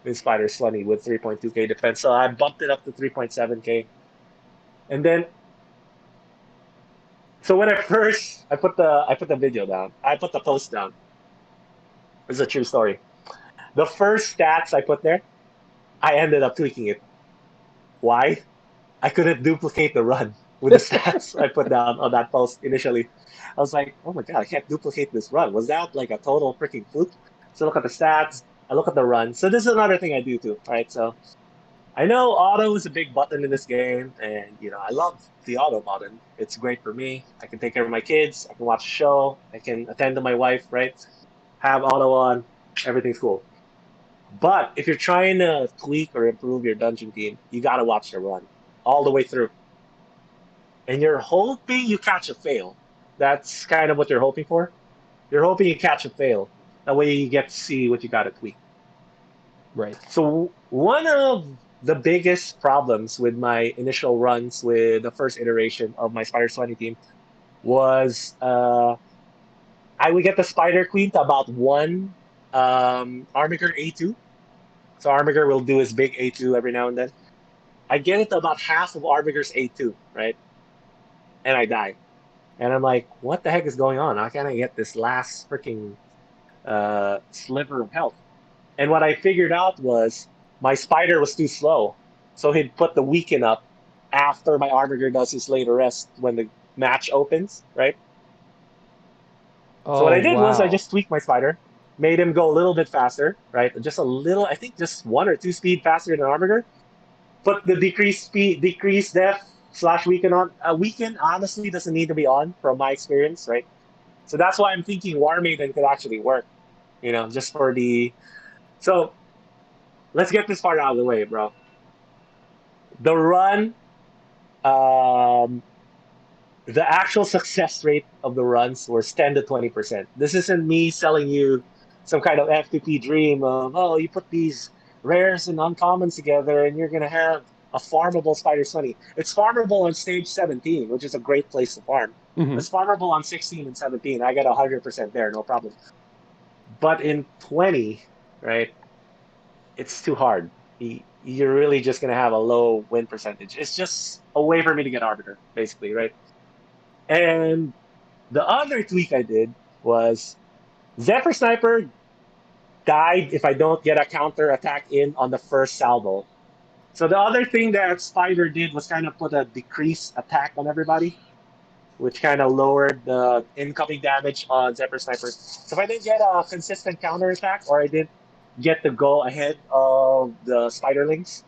in Spider Slenny with 3.2K defense. So I bumped it up to 3.7K. And then so when I put the video down, I put the post down. It's a true story. The first stats I put there, I ended up tweaking it. Why? I couldn't duplicate the run with the stats I put down on that post initially. I was like, oh my God, I can't duplicate this run. Was that like a total freaking fluke? So look at the stats, I look at the run. So this is another thing I do too, right? So I know auto is a big button in this game, and I love the auto button. It's great for me. I can take care of my kids, I can watch a show, I can attend to my wife, right? Have auto on, everything's cool. But if you're trying to tweak or improve your dungeon team, you gotta watch the run all the way through. And you're hoping you catch a fail. That's kind of what you're hoping for. You're hoping you catch a fail. That way you get to see what you got to tweak. Right. So one of the biggest problems with my initial runs with the first iteration of my Spider 20 team was I would get the Spider Queen to about one Armiger A2. So Armiger will do his big A2 every now and then. I get it to about half of Armiger's A2, right? And I die. And I'm like, what the heck is going on? How can I get this last freaking sliver of health? And what I figured out was my spider was too slow. So he'd put the weaken up after my Armiger does his later rest when the match opens, right? So what Oh, I did was I wow. just tweaked my spider, made him go a little bit faster, right? Just a little, I think just 1 or 2 speed faster than Armiger. Put the decreased speed, decreased depth slash weaken on. A weaken honestly doesn't need to be on from my experience, right? So that's why I'm thinking War Maiden could actually work, just for the. So let's get this part out of the way, bro. The run, um, the actual success rate of the runs was 10 to 20%. This isn't me selling you some kind of F2P dream of, oh, you put these rares and uncommons together and you're going to have a farmable Spider Sunny. It's farmable on stage 17, which is a great place to farm. Hmm. It's farmable on 16 and 17. I get 100% there, no problem. But in 20, right, it's too hard. You're really just going to have a low win percentage. It's just a way for me to get Arbiter, basically, right? And the other tweak I did was Zephyr Sniper died if I don't get a counter attack in on the first salvo. So the other thing that Spider did was kind of put a decreased attack on everybody, which kind of lowered the incoming damage on Zephyr Sniper. So if I didn't get a consistent counter attack or I didn't get to go ahead of the Spiderlings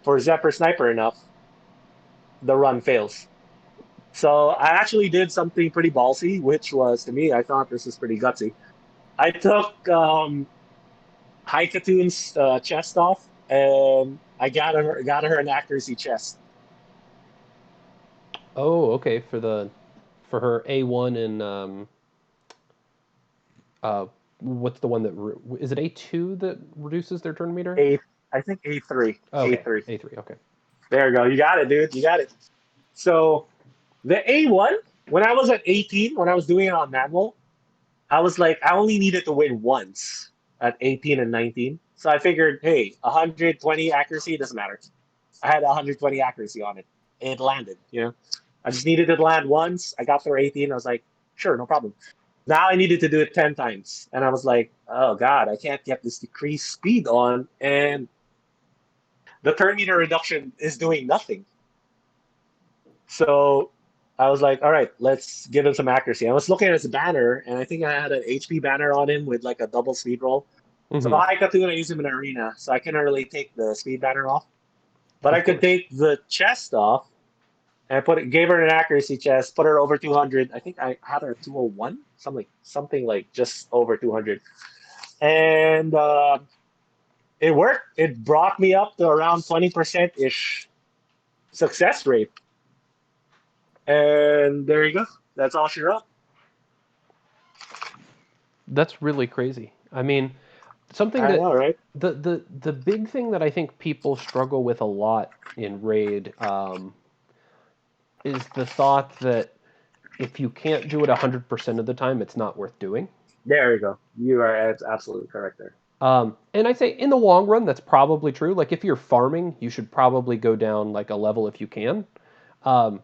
for Zephyr Sniper enough, the run fails. So I actually did something pretty ballsy, which was, to me, I thought this was pretty gutsy. I took Haikatoon's chest off and I got her an accuracy chest. Oh, okay. For her A1 and uh what's the one that is it A2 that reduces their turn meter? A, I think A3. Okay, A3. A3. Okay. There you go. You got it, dude. You got it. So the A1, when I was at 18, when I was doing it on manual, I was like, I only needed to win once at 18 and 19. So I figured, hey, 120 accuracy doesn't matter. I had 120 accuracy on it. It landed. I just needed it to land once. I got through 18. I was like, sure, no problem. Now I needed to do it 10 times. And I was like, oh God, I can't get this decreased speed on. And the turn meter reduction is doing nothing. So I was like, all right, let's give him some accuracy. I was looking at his banner, and I think I had an HP banner on him with like a double speed roll. So Hmm. I got to use him in arena, so I couldn't really take the speed banner off. But I Of could course. take the chest off, And gave her an accuracy chest, put her over 200. I think I had her at 201, something like just over 200. And it worked. It brought me up to around 20% ish success rate. And there you go. That's all she wrote. That's really crazy. I mean, something I that know, right? the big thing that I think people struggle with a lot in raid is the thought that if you can't do it 100% of the time, it's not worth doing. There you go. You are absolutely correct there. And I say in the long run, that's probably true. Like if you're farming, you should probably go down like a level if you can. Um,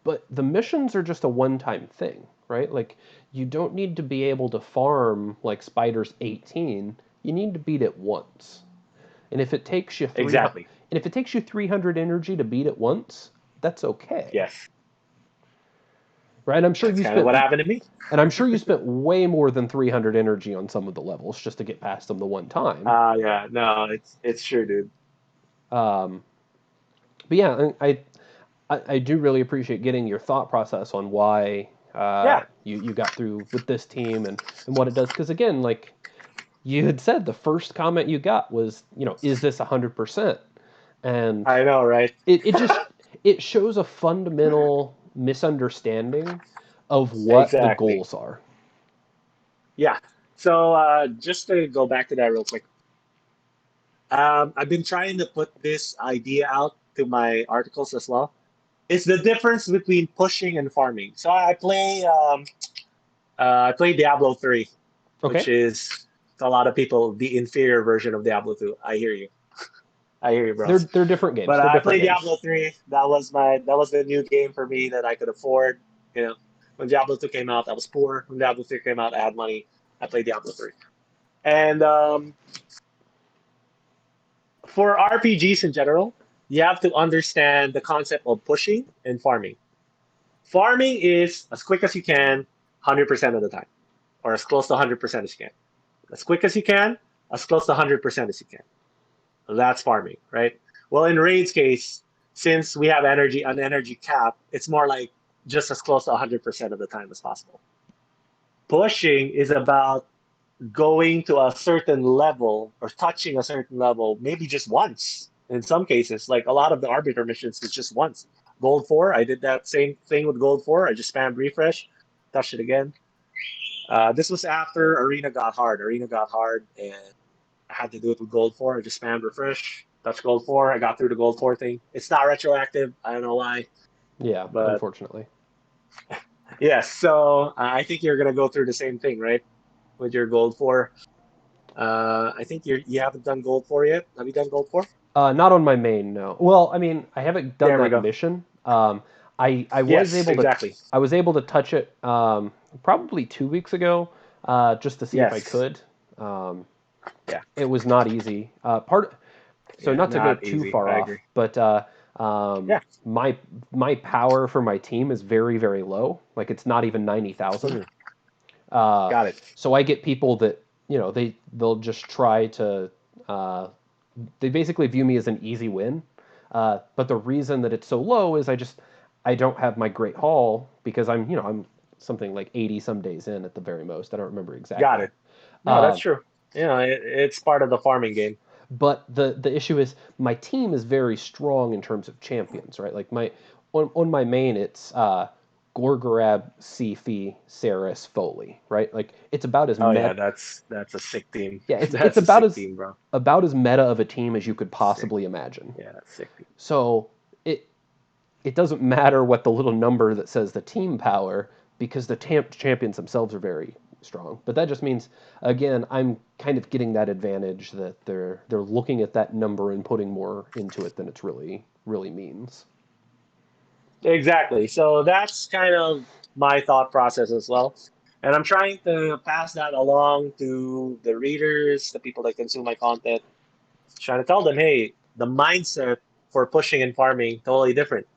but the missions are just a one-time thing, right? Like you don't need to be able to farm like Spider's 18. You need to beat it once. And if it takes you 300, Exactly. and if it takes you 300 energy to beat it once, that's okay, Yes. right? I'm sure That's you kind of what spent, happened to me. and I'm sure you spent way more than 300 energy on some of the levels just to get past them the one time. Yeah, no, it's true, dude. Um, but yeah, I do really appreciate getting your thought process on why Yeah, you got through with this team and what it does. Because again, like you had said, the first comment you got was, is this 100%? And I know, right? it just it shows a fundamental misunderstanding of what the Exactly. goals are. Yeah. So just to go back to that real quick, I've been trying to put this idea out to my articles as well. It's the difference between pushing and farming. So I play Diablo 3, which Okay, is to a lot of people the inferior version of Diablo 2. I hear you. I hear you, they're bros. they're different games. But They're I different played games. Diablo 3. That was the new game for me that I could afford. You know, when Diablo 2 came out, I was poor. When Diablo 3 came out, I had money. I played Diablo 3. And for RPGs in general, you have to understand the concept of pushing and farming. Farming is as quick as you can, 100% of the time, or as close to 100% as you can. As quick as you can, as close to 100% as you can. That's farming, right? Well, in Raid's case, since we have an energy cap, it's more like just as close to 100% of the time as possible. Pushing is about going to a certain level or touching a certain level, maybe just once. In some cases, like a lot of the arbiter missions, it's just once. Gold 4, I did that same thing with Gold 4. I just spammed refresh, touched it again. This was after Arena got hard. Arena got hard, and I had to do it with Gold 4. I just spammed refresh, touched Gold 4. I got through the Gold 4 thing. It's not retroactive. I don't know why, Yeah, but unfortunately. yes. So I think you're gonna go through the same thing, right? With your Gold 4. I think you haven't done Gold 4 yet. Have you done Gold 4? Not on my main, no. Well, I mean, I haven't done There we that go. mission. I was Yes, able to exactly. touch it probably 2 weeks ago, just to see if I Yes. could. Um, Yeah. it was not easy. So Yeah. not to go Not too easy. far I off, agree. but Yeah. my power for my team is very very low. Like it's not even 90,000. Mm, Uh, got it. so I get people that they'll just try to uh, they basically view me as an easy win. But the reason that it's so low is I don't have my great haul because I'm something like 80 some days in at the very most. I don't remember Got exactly. it. No, that's Uh, true. It's part of the farming game. but the issue is my team is very strong in terms of champions, right? Like on my main it's Gorgorab, Sifi, Saris, Foley, right? Like it's about as Oh yeah, meta. that's a sick team. Yeah, it's That's a about sick as team, bro. meta of a team as you could Sick. possibly imagine. Yeah, that's sick team. So it doesn't matter what the little number that says the team power because the champions themselves are very strong. But that just means again, I'm kind of getting that advantage that they're looking at that number and putting more into it than it's really means. Exactly. So that's kind of my thought process as well. And I'm trying to pass that along to the readers, the people that consume my content, trying to tell them, hey, the mindset for pushing and farming totally different.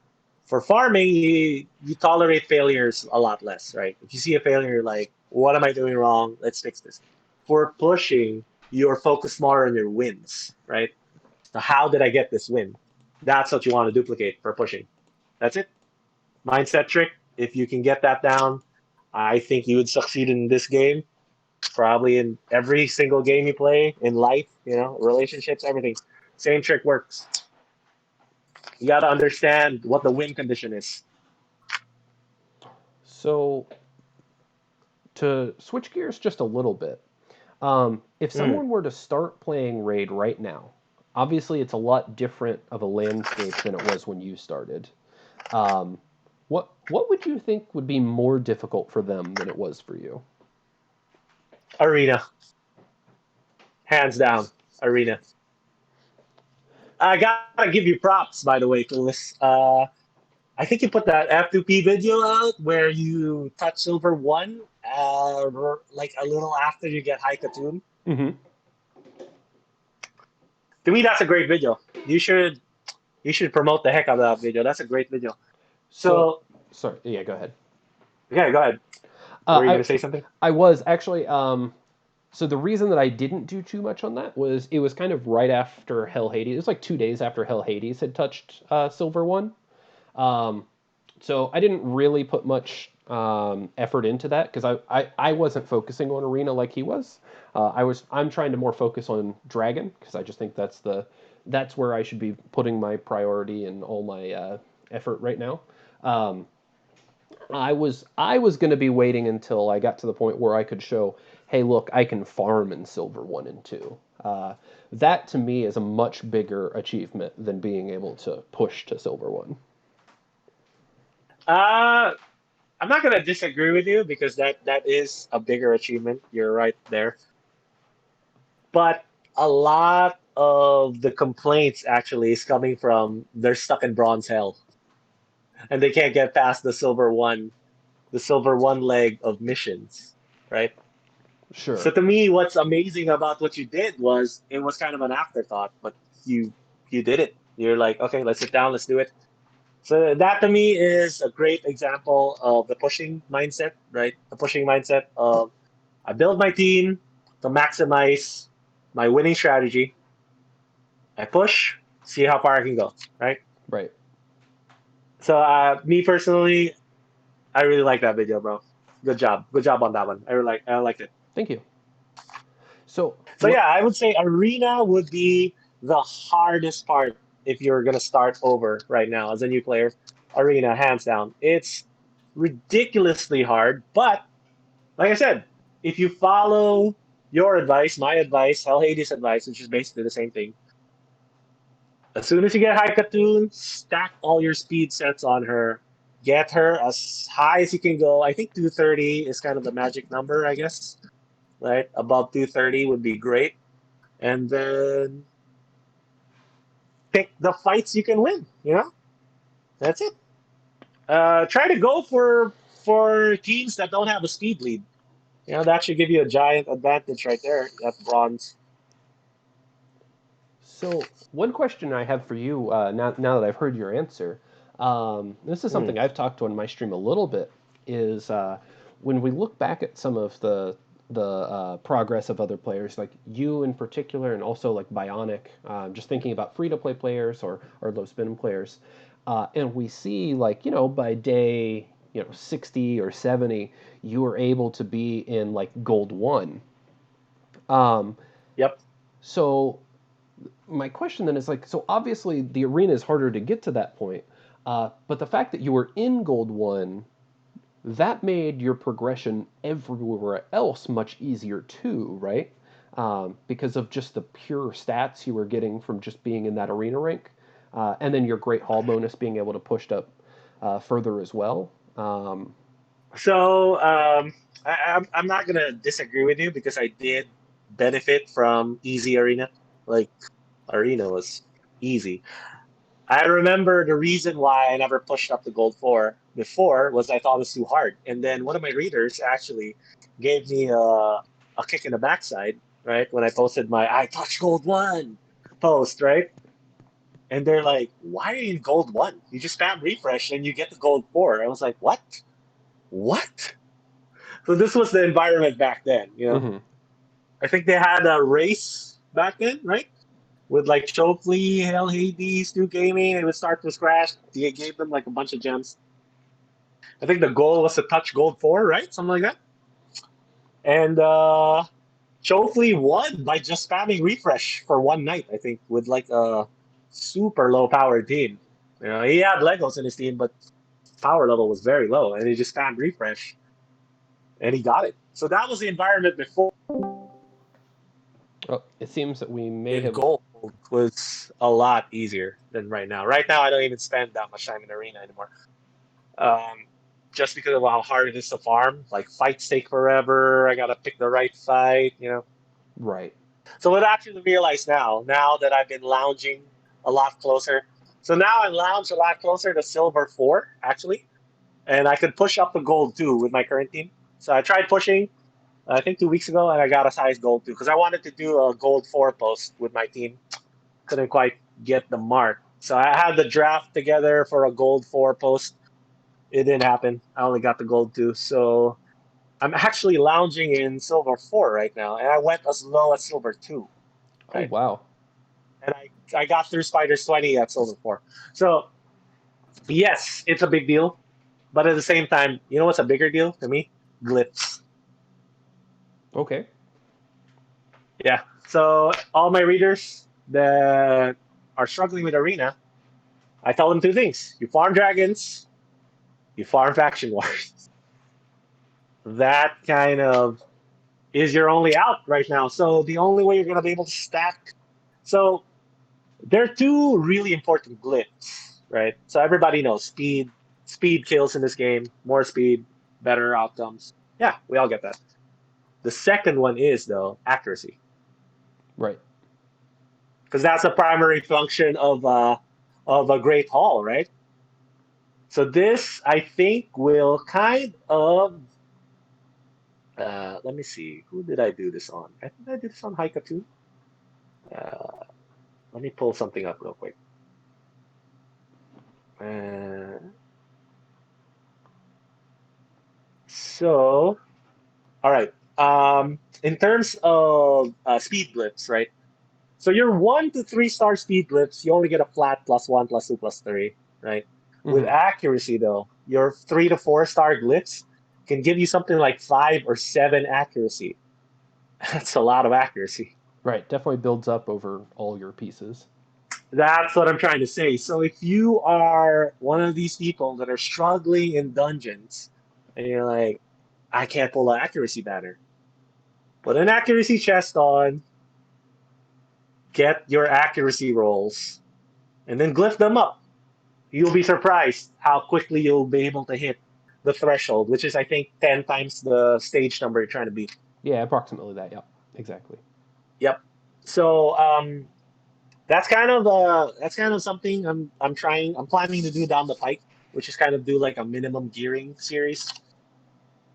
For farming, you tolerate failures a lot less, right? If you see a failure, you're like, what am I doing wrong? Let's fix this. For pushing, you're focused more on your wins, right? So how did I get this win? That's what you want to duplicate for pushing. That's it. mindset trick. If you can get that down, I think you would succeed in this game. Probably in every single game you play in life, relationships, everything. Same trick works. You got to understand what the win condition is. So to switch gears just a little bit, if Mm. someone were to start playing Raid right now, obviously it's a lot different of a landscape than it was when you started. Um, what would you think would be more difficult for them than it was for you? Arena, hands down, arena. I gotta give you props, by the way, Clueless. I think you put that F2P video out where you touch silver one, like a little after you get high Katoon. Mm-hmm. To me, that's a great video. You should promote the heck out of that video. That's a great video. So, So sorry, yeah, go ahead. yeah, go ahead. Were you I gonna say something? I was actually so the reason that I didn't do too much on that was it was kind of right after Hell Hades. It was like 2 days after Hell Hades had touched Silver One. Um, so I didn't really put much effort into that because I wasn't focusing on Arena like he was. I'm trying to more focus on Dragon because I just think that's where I should be putting my priority and all my effort right now. Um, I was going to be waiting until I got to the point where I could show, hey, look, I can farm in Silver One and Two. That to me is a much bigger achievement than being able to push to Silver One. Uh, I'm not gonna disagree with you because that is a bigger achievement. You're right there. But a lot of the complaints actually is coming from they're stuck in bronze hell and they can't get past the silver one leg of missions, right? So Sure. to me, what's amazing about what you did was it was kind of an afterthought, but you you did it. You're like, okay, let's sit down, let's do it. So that to me is a great example of the pushing mindset, right? The pushing mindset of I build my team to maximize my winning strategy. I push, see how far I can go, right? Right. So me personally, I really like that video, bro. Good job on that one. I liked it. Thank you. So So what? yeah, I would say arena would be the hardest part if you're gonna start over right now as a new player. Arena, hands down. It's ridiculously hard, but like I said, if you follow your advice, my advice, Hell Hades' advice, which is basically the same thing, as soon as you get high Katoon, stack all your speed sets on her. Get her as high as you can go. I think 230 is kind of the magic number, I guess. Right? Above 230 would be great. And then pick the fights you can win. That's it. Try to go for teams that don't have a speed lead. That should give you a giant advantage right there at bronze. So one question I have for you now that I've heard your answer, this is Hmm. something I've talked to on my stream a little bit, is when we look back at some of the progress of other players, like you in particular, and also like Bionic, just thinking about free to play players or low spin players, and we see like by day 60 or 70, you were able to be in like gold one. Um, Yep. so my question then is like, so obviously the arena is harder to get to that point, but the fact that you were in gold one, that made your progression everywhere else much easier too, right? Because of just the pure stats you were getting from just being in that arena rank, and then your great haul bonus being able to push up further as well. So I'm not gonna disagree with you because I did benefit from easy arena. Like arena was easy. I remember the reason why I never pushed up to gold four before was I thought it was too hard. And then one of my readers actually gave me a kick in the backside, right? When I posted my I touched gold one post, right? And they're like, why are you in gold one? You just spam refresh and you get the gold four. I was like, what? What? So this was the environment back then. Hmm. I think they had a race back then, right? With like Chokely, Hell Hades, New Gaming, it would start from scratch. They gave them like a bunch of gems. I think the goal was to touch gold 4, right? Something like that. And Chofli won by just spamming refresh for one night, I think, with like a super low powered team. You know, he had Legos in his team, but power level was very low, and he just spammed refresh, and he got it. So that was the environment before. Oh, it seems that we may In have. gold was a lot easier than right now. Right now, I don't even spend that much time in arena anymore. Um, just because of how hard it is to farm. Like fights take forever. I gotta pick the right fight, you know. Right. So what I actually realize now that I've been lounging a lot closer. So now I lounge a lot closer to silver 4, actually. And I could push up the gold too with my current team. So I tried pushing, I think 2 weeks ago, and I got a size gold too because I wanted to do a gold 4 post with my team. Couldn't quite get the mark. So I had the draft together for a gold 4 post. It didn't happen. I only got the gold 2. So I'm actually lounging in silver 4 right now, and I went as low as silver 2. Oh, Right. wow. And I got through Spiders 20 at silver 4. So yes, it's a big deal. But at the same time, you know what's a bigger deal to me? Glyphs. Okay. Yeah. So all my readers that are struggling with arena, I tell them two things: you farm dragons, you farm faction wars. That kind of is your only out right now. So the only way you're gonna be able to stack. So there are two really important glyphs, right? So everybody knows speed. Speed kills in this game. More speed, better outcomes. Yeah, we all get that. The second one is though accuracy, Right. because that's a primary function of a great hall, right? So this I think will kind of let me see, who did I do this on? I think I did this on Haika too. Uh, let me pull something up real quick. Uh, so all right. In terms of speed blips, right? So your 1 to 3 star speed blips, you only get a flat +1, +2, +3, right? With Mm-hmm. accuracy, though, your 3 to 4 star glyphs can give you something like 5 or 7 accuracy. That's a lot of accuracy. Right. Definitely builds up over all your pieces. That's what I'm trying to say. So if you are one of these people that are struggling in dungeons and you're like, I can't pull an accuracy banner, put an accuracy chest on, get your accuracy rolls, and then glyph them up. You'll be surprised how quickly you'll be able to hit the threshold, which is I think 10 times the stage number you're trying to beat. Yeah, approximately that. Yeah, exactly. Yep. So that's kind of something I'm planning to do down the pike, which is kind of do like a minimum gearing series.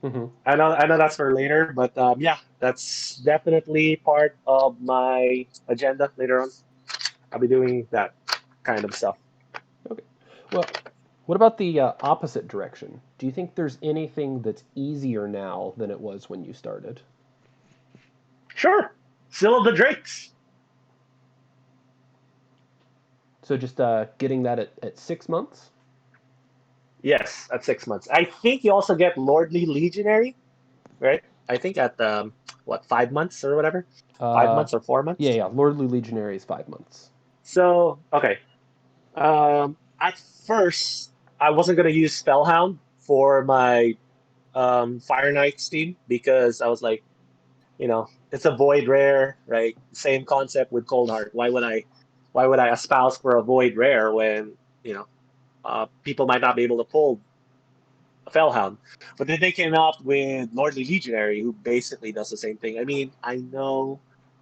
Mm-hmm. I know that's for later, but yeah, that's definitely part of my agenda later on. I'll be doing that kind of stuff. Okay. Well, what about the opposite direction? Do you think there's anything that's easier now than it was when you started? Sure. Still of the Drakes. So just getting that at 6 months? Yes, at 6 months. I think you also get Lordly Legionary, right? I think at what, 5 months or whatever, five Uh, months or 4 months. yeah. Lordly Legionary is 5 months. So okay, at first I wasn't gonna use Spellhound for my Fire Knights team because I was like, it's a void rare, right? Same concept with Cold Heart. Why would I espouse for a void rare when people might not be able to pull Fellhound. But then they came out with Lordly Legionary, who basically does the same thing. I mean, I know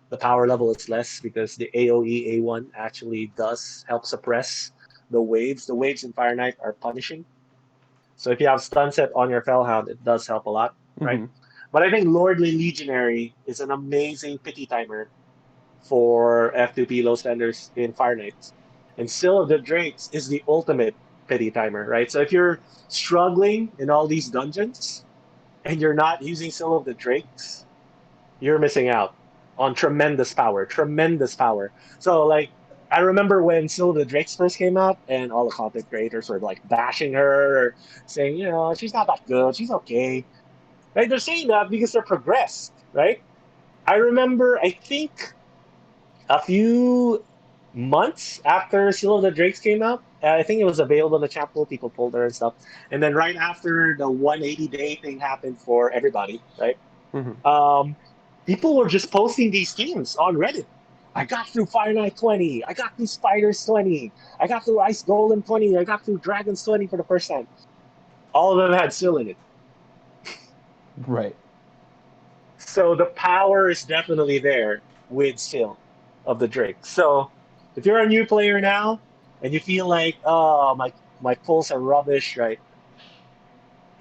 the power level is less because the AoE A1 actually does help suppress the waves. The waves in Fire Knight are punishing. So if you have stun set on your Fellhound, it does help a lot, right? Mm-hmm. But I think Lordly Legionary is an amazing pity timer for F2P low spenders in Fire Knights. And Still of the Drakes is the ultimate pity timer, right? So if you're struggling in all these dungeons and you're not using Still of the Drakes, you're missing out on tremendous power, tremendous power. So like I remember when Seal of the Drakes first came out, and all the content creators were like bashing her, or saying, she's not that good, she's okay. Right? They're saying that because they're progressed, right? I remember, I think a few months after Seal of the Drakes came out, I think it was available in the chat pool, people pulled her and stuff. And then right after the 180-day thing happened for everybody, right? Hmm. Um, People were just posting these games on Reddit. I got through Fire Knight 20. I got through Spiders 20. I got through Ice Golem 20. I got through Dragons 20 for the first time. All of them had Seal in it. Right. So the power is definitely there with Seal of the Drake. So if you're a new player now and you feel like, oh, my pulls are rubbish, right?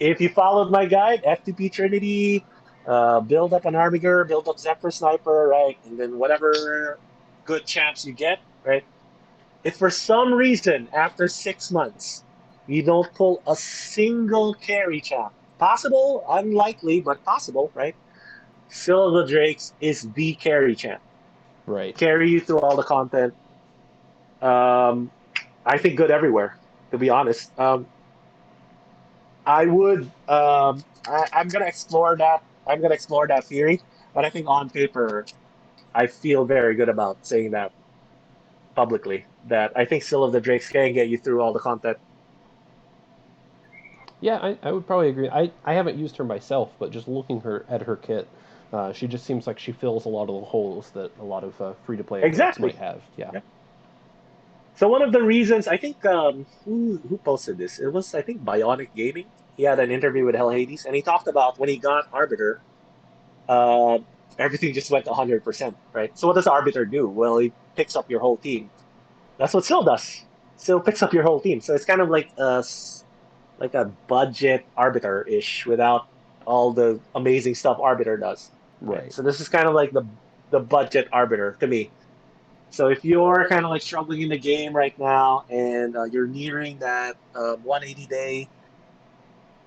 If you followed my guide, FTP Trinity, build up an Armiger, build up Zephyr Sniper, right? And then whatever good champs you get, right? If for some reason after 6 months you don't pull a single carry champ, possible, unlikely, but possible, right? Silver Drakes is the carry champ. Right. Carry you through all the content. Um, I think good everywhere, to be honest. I would. I'm gonna explore that. I'm gonna explore that theory, but I think on paper, I feel very good about saying that publicly. That I think Seal of the Drakes can get you through all the content. Yeah, I would probably agree. I haven't used her myself, but just looking at her kit, she just seems like she fills a lot of the holes that a lot of free-to-play accounts might Exactly. have. Yeah. Yeah. So one of the reasons I think who posted this? It was I think Bionic Gaming. He had an interview with Hell Hades, and he talked about when he got Arbiter, uh, everything just went 100%, right? So what does Arbiter do? Well, he picks up your whole team. That's what Syl does. Syl picks up your whole team. So it's kind of like like a budget Arbiter ish without all the amazing stuff Arbiter does. Right? Right. So this is kind of like the budget Arbiter to me. So if you're kind of like struggling in the game right now and you're nearing that 180-day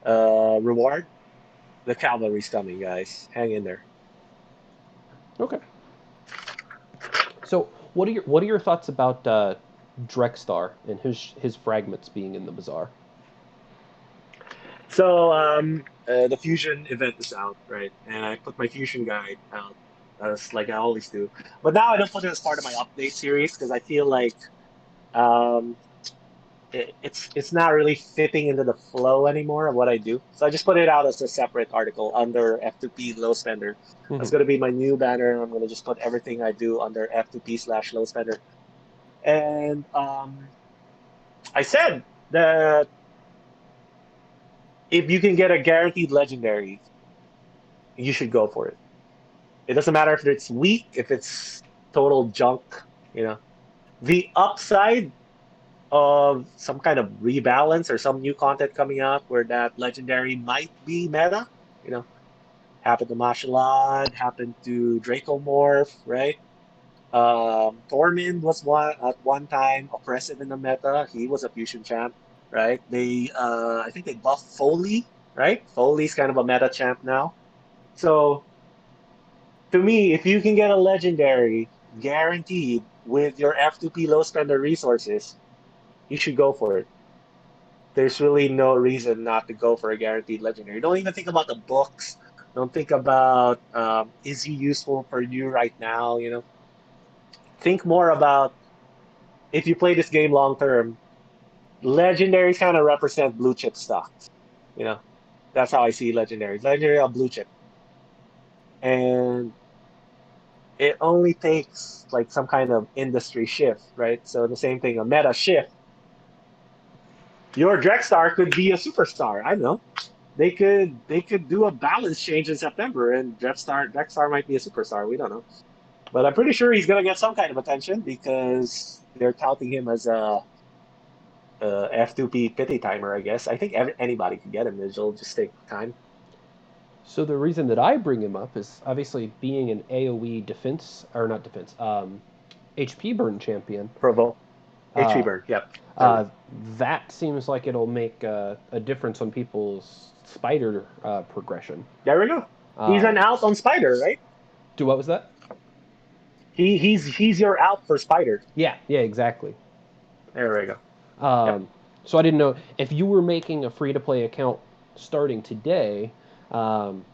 reward, the cavalry's coming, guys. Hang in there. Okay. So, what are your thoughts about Drexstar and his fragments being in the bazaar? So the fusion event is out, right? And I put my fusion guide out as like I always do. But now I don't put it as part of my update series because I feel like um, it's not really fitting into the flow anymore of what I do. So I just put it out as a separate article under F2P low spender. That's Hmm. going to be my new banner. I'm going to just put everything I do under F2P/low spender. And I said that if you can get a guaranteed legendary, you should go for it. It doesn't matter if it's weak, if it's total junk, you know. The upside of some kind of rebalance or some new content coming up where that legendary might be meta, you know, happened to Mashalad, happened to Dracomorph, right? Tormund was at one time oppressive in the meta. He was a fusion champ, right? I think they buffed Foley, right? Foley's kind of a meta champ now. So to me, if you can get a legendary guaranteed with your F2P low spender resources, you should go for it. There's really no reason not to go for a guaranteed legendary. Don't even think about the books. Don't think about is he useful for you right now, you know. Think more about if you play this game long term, legendaries kind of represent blue chip stocks. You know, that's how I see legendaries. Legendary are blue chip. And it only takes like some kind of industry shift, right? So the same thing, a meta shift. Your Drexstar could be a superstar. I don't know. They could do a balance change in September, and Drexstar might be a superstar. We don't know, but I'm pretty sure he's gonna get some kind of attention because they're touting him as a F2P pity timer. I guess I think anybody can get him. It'll just take time. So the reason that I bring him up is obviously being an AOE defense or not defense, HP burn champion. Provo, HP Uh, burn. Yep, uh, totally. that seems like it'll make a difference on people's spider progression. There we go. He's Uh, an out on Spider, right? what was that? He's your out for spider. Yeah, yeah, exactly. There we go. Yep. Um, so I didn't know if you were making a free to play account starting today, um,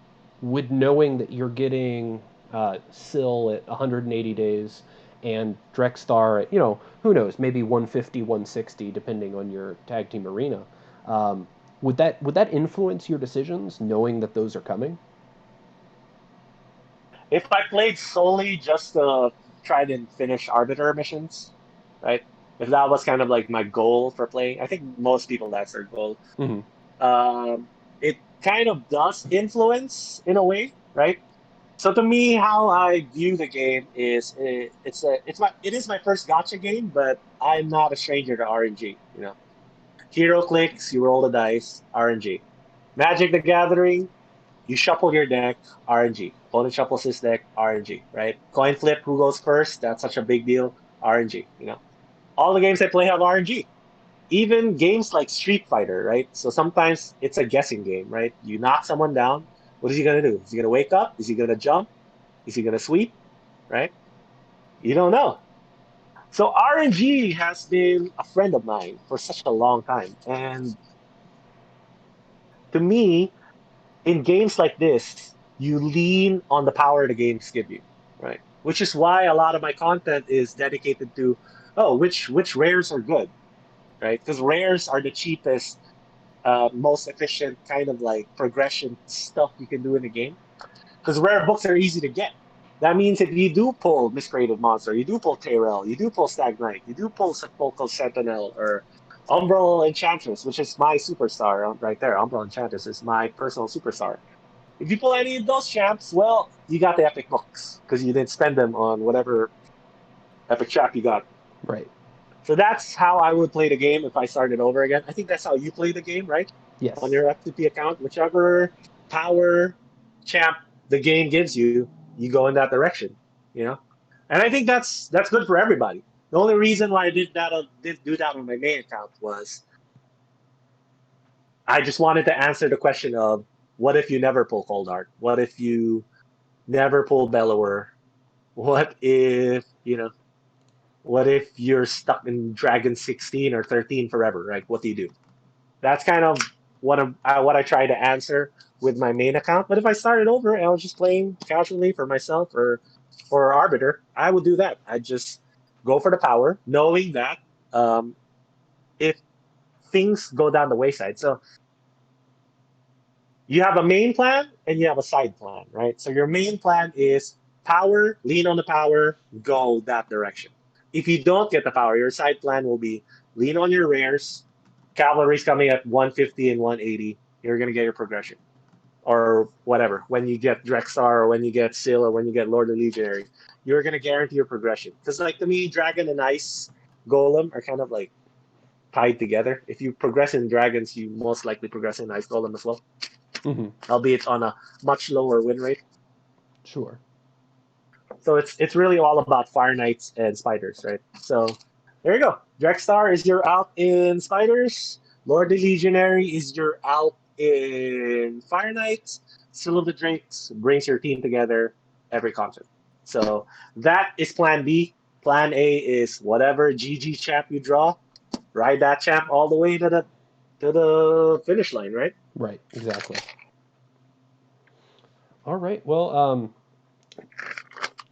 with knowing that you're getting Syl at 180 days and Drexstar at, who knows, maybe 150, 160, depending on your tag team arena. Um, would that influence your decisions, knowing that those are coming? If I played solely just to try and finish arbiter missions, right? If that was kind of like my goal for playing, I think most people that's their goal. Hmm. Um, it kind of does influence in a way, right? So to me, how I view the game is it is my first gotcha game, but I'm not a stranger to RNG. Hero clicks, you roll the dice, RNG. Magic the Gathering, you shuffle your deck, RNG. Opponent shuffles his deck, RNG. Right? Coin flip, who goes first? That's such a big deal, RNG. All the games I play have RNG. Even games like Street Fighter, right? So sometimes it's a guessing game, right? You knock someone down. What is he gonna do? Is he gonna wake up? Is he gonna jump? Is he gonna sweep? Right? You don't know. So RNG has been a friend of mine for such a long time. And to me, in games like this, you lean on the power the games give you, right? Which is why a lot of my content is dedicated to, oh, which rares are good, right? Because rares are the cheapest, most efficient kind of like progression stuff you can do in the game. Because rare books are easy to get. That means if you do pull Miscreated Monster, you do pull Tyrell, you do pull Stag Knight, you do pull Sepulchral Sentinel or Umbral Enchantress, which is my superstar right there. Umbral Enchantress is my personal superstar. If you pull any of those champs, well, you got the epic books because you didn't spend them on whatever epic chap you got. Right. So that's how I would play the game if I started over again. I think that's how you play the game, right? On Yes. your FTP account, whichever power champ the game gives you, you go in that direction. You know, and I think that's good for everybody. The only reason why I did do that on my main account was I just wanted to answer the question of what if you never pull Cold Art? What if you never pull Bellower? What if you're stuck in Dragon 16 or 13 forever, right? What do you do? That's kind of what I try to answer with my main account. But if I started over and I was just playing casually for myself or Arbiter, I would do that. I'd just go for the power, knowing that um, if things go down the wayside. So you have a main plan and you have a side plan, right? So your main plan is power, lean on the power, go that direction. If you don't get the power, your side plan will be lean on your rares, cavalry's coming at 150 and 180, you're going to get your progression. Or whatever. When you get Drexar or when you get Syl or when you get Lord of Legionary, you're going to guarantee your progression. Because, like, to me, Dragon and Ice Golem are kind of like tied together. If you progress in Dragons, you most likely progress in Ice Golem as well, Hmm. albeit on a much lower win rate. Sure. So it's really all about Fire Knights and Spiders, right? So there you go. Drexstar is your out in Spiders. Lord the Legionary is your out in Fire Knights. Seal of the Drakes brings your team together every content. So that is Plan B. Plan A is whatever GG champ you draw, ride that champ all the way to the finish line, right? Right. Exactly. All right. Well,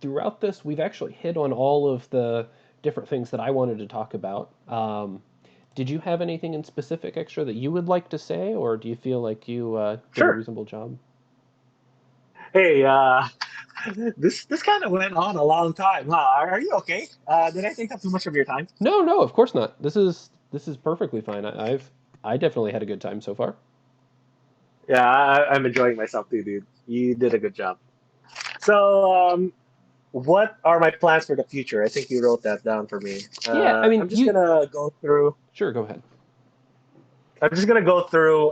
throughout this, we've actually hit on all of the different things that I wanted to talk about. Did you have anything in specific extra that you would like to say, or do you feel like you did a Sure. reasonable job? Hey, this kind of went on a long time. Huh? Are you okay? Did I take up too much of your time? No, no, of course not. This is perfectly fine. I definitely had a good time so far. Yeah, I'm enjoying myself too, dude. You did a good job. So, what are my plans for the future? I think you wrote that down for me. Yeah, I mean, I'm just gonna go through. sure, go ahead. I'm just gonna go through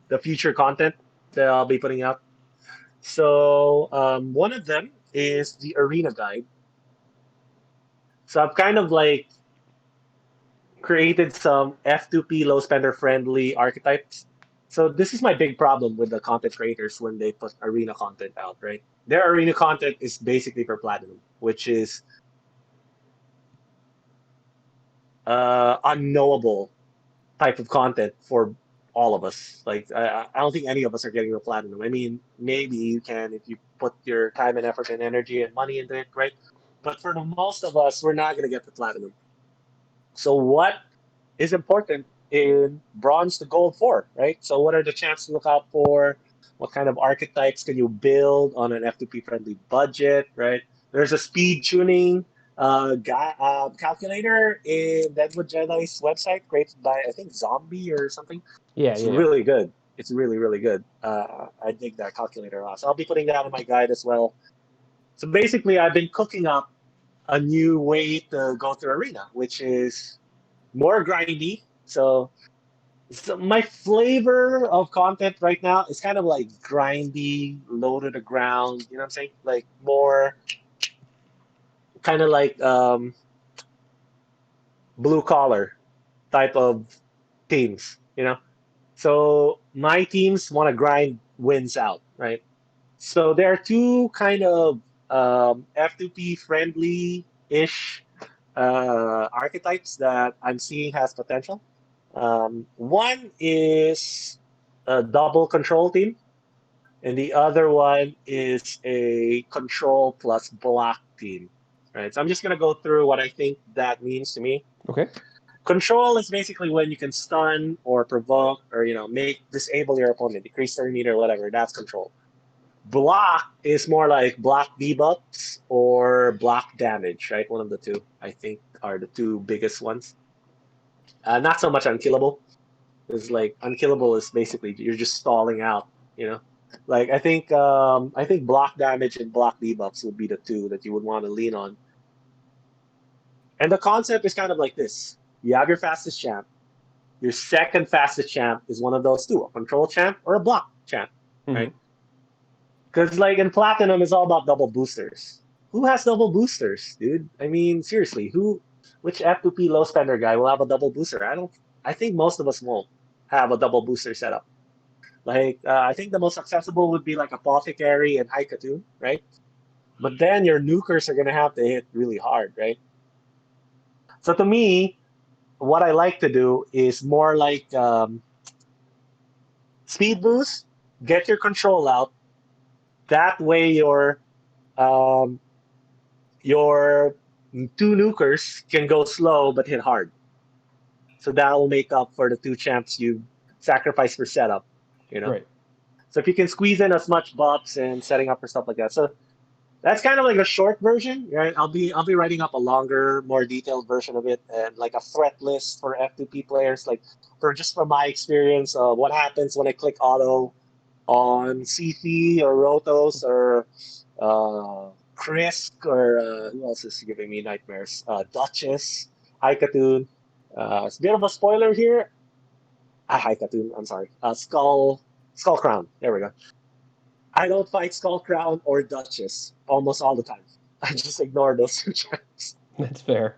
the future content that I'll be putting out. So, one of them is the arena guide. So I've kind of like created some F2P low spender friendly archetypes. So this is my big problem with the content creators when they put arena content out, right? Their arena content is basically for platinum. which is unknowable type of content for all of us. Like I don't think any of us are getting the platinum. I mean, maybe you can if you put your time and effort and energy and money into it, right? But for the most of us, we're not going to get the platinum. So what is important in bronze to gold for, right? So what are the chances to look out for? What kind of archetypes can you build on an F2P friendly budget, right? There's a speed tuning calculator in DeadwoodJedi's website, created by I think Zombie or something. Yeah, It's yeah, yeah. really good. It's really, really good. I dig that calculator a lot. So I'll be putting that in my guide as well. So basically, I've been cooking up a new way to go through Arena, which is more grindy. So my flavor of content right now is kind of like grindy, low to the ground. You know what I'm saying? Like more kind of like blue collar type of teams. So my teams want to grind wins out, right? So there are two kind of F2P friendly ish archetypes that I'm seeing has potential. One is a double control team, and the other one is a control plus block team. Right. So I'm just gonna go through what I think that means to me. Okay. Control is basically when you can stun or provoke or make disable your opponent, decrease their meter, whatever. That's control. Block is more like block debuffs or block damage, right? One of the two, I think, are the two biggest ones. Not so much unkillable. Because like unkillable is basically you're just stalling out, you know. Like I think block damage and block debuffs would be the two that you would want to lean on. And the concept is kind of like this: you have your fastest champ. Your second fastest champ is one of those two, a control champ or a block champ, Mm-hmm. right? Because like in platinum, it's all about double boosters. Who has double boosters, dude? I mean, seriously, which F2P low spender guy will have a double booster? I don't. I think most of us won't have a double booster setup. Like I think the most accessible would be like Apothecary and Haikatu, right? But then your nukers are gonna have to hit really hard, right? So to me, what I like to do is more like speed boost, get your control out. That way um, your two nukers can go slow but hit hard. So that will make up for the two champs you sacrifice for setup, you know. Right. So if you can squeeze in as much buffs and setting up for stuff like that. So that's kind of like a short version, right? I'll be writing up a longer, more detailed version of it and like a threat list for F2P players, like from my experience, what happens when I click auto on CC or Rotos or Krisk or who else is giving me nightmares? Duchess, Haikatoon. It's a bit of a spoiler here. Haikatoon, I'm sorry. Skull Crown. There we go. I don't fight Skull Crown or Duchess almost all the time. I just ignore those two champs That's fair.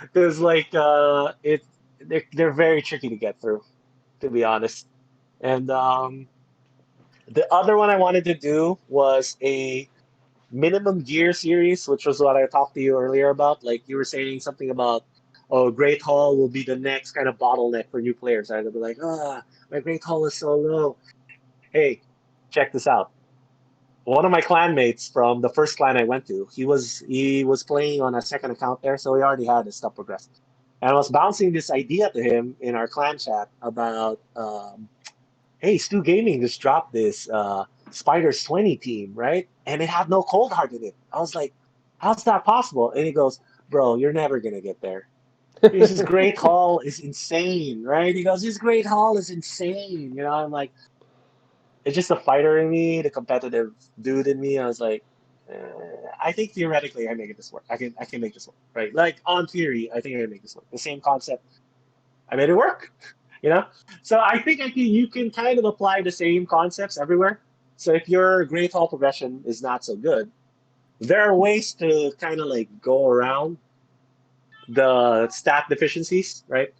because like they're very tricky to get through, to be honest. And the other one I wanted to do was a minimum gear series, which was what I talked to you earlier about. Like you were saying something about, oh, Great Hall will be the next kind of bottleneck for new players. Right? They'll be like, my Great Hall is so low. Hey, check this out. One of my clanmates from the first clan I went to, he was playing on a second account there, so he already had his stuff progressed. And I was bouncing this idea to him in our clan chat about, hey, Stu Gaming just dropped this Spiders 20 team, right? And it had no cold heart in it. I was like, how's that possible? And he goes, bro, you're never gonna get there. His Great Hall is insane, right? He goes, his Great Hall is insane. I'm like, it's just the fighter in me, the competitive dude in me. I was like, I think theoretically I make this work. I can make this work, right? Like on theory, I think I can make this work. The same concept, I made it work. you know. So I think you can kind of apply the same concepts everywhere. So if your Great Hall progression is not so good, there are ways to kind of like go around the stat deficiencies, right?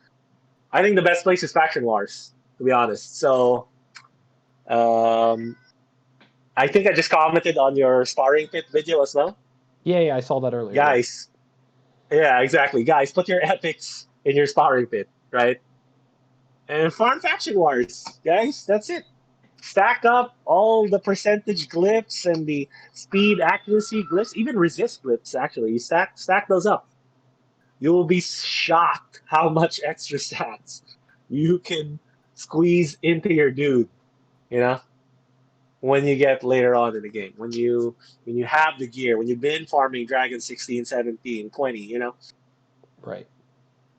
I think the best place is Faction Wars, to be honest. So um, I think I just commented on your sparring pit video as well. Yeah, I saw that earlier. Yeah. Guys, yeah, exactly. Guys, put your epics in your sparring pit, right? And farm faction wars, guys. That's it. Stack up all the percentage glyphs and the speed accuracy glyphs, even resist glyphs. Actually, you stack those up. You will be shocked how much extra stats you can squeeze into your dude. You know, when you get later on in the game, when you have the gear, when you've been farming Dragon 16, 17, 20, Right.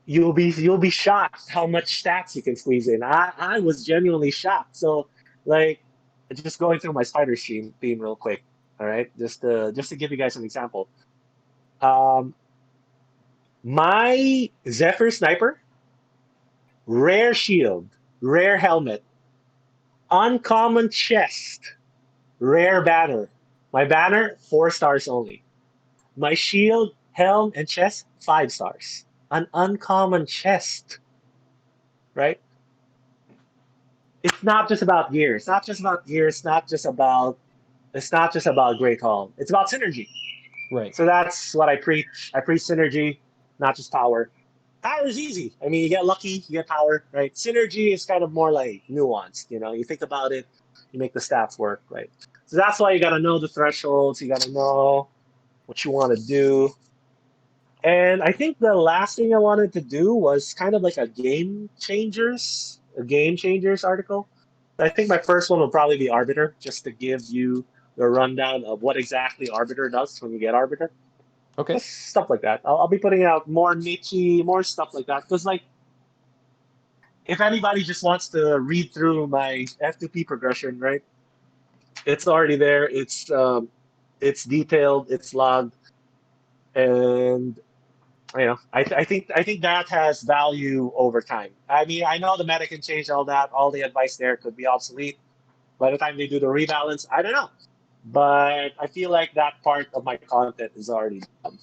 you'll be shocked how much stats you can squeeze in. I was genuinely shocked. So like just going through my spider stream theme real quick. All right, just to give you guys an example. Um, my Zephyr sniper, rare shield, rare helmet, uncommon chest, rare banner. My banner 4 stars only. My shield, helm, and chest 5 stars. An uncommon chest, right? It's not just about gear. It's not just about gear. It's not just about Great Hall. It's about synergy. Right. So that's what I preach. I preach synergy, not just power. Power is easy. I mean, you get lucky, you get power, right? Synergy is kind of more like nuanced. You think about it, you make the stats work, right? So that's why you got to know the thresholds. You got to know what you want to do. And I think the last thing I wanted to do was kind of like a game changers article. I think my first one will probably be Arbiter, just to give you the rundown of what exactly Arbiter does when you get Arbiter. Okay. Just stuff like that. I'll be putting out more niche, more stuff like that. Because like, if anybody just wants to read through my F2P progression, right? It's already there. It's detailed. It's logged, and I think that has value over time. I mean, I know the meta can change all that. All the advice there could be obsolete by the time they do the rebalance. I don't know, but I feel like that part of my content is already done.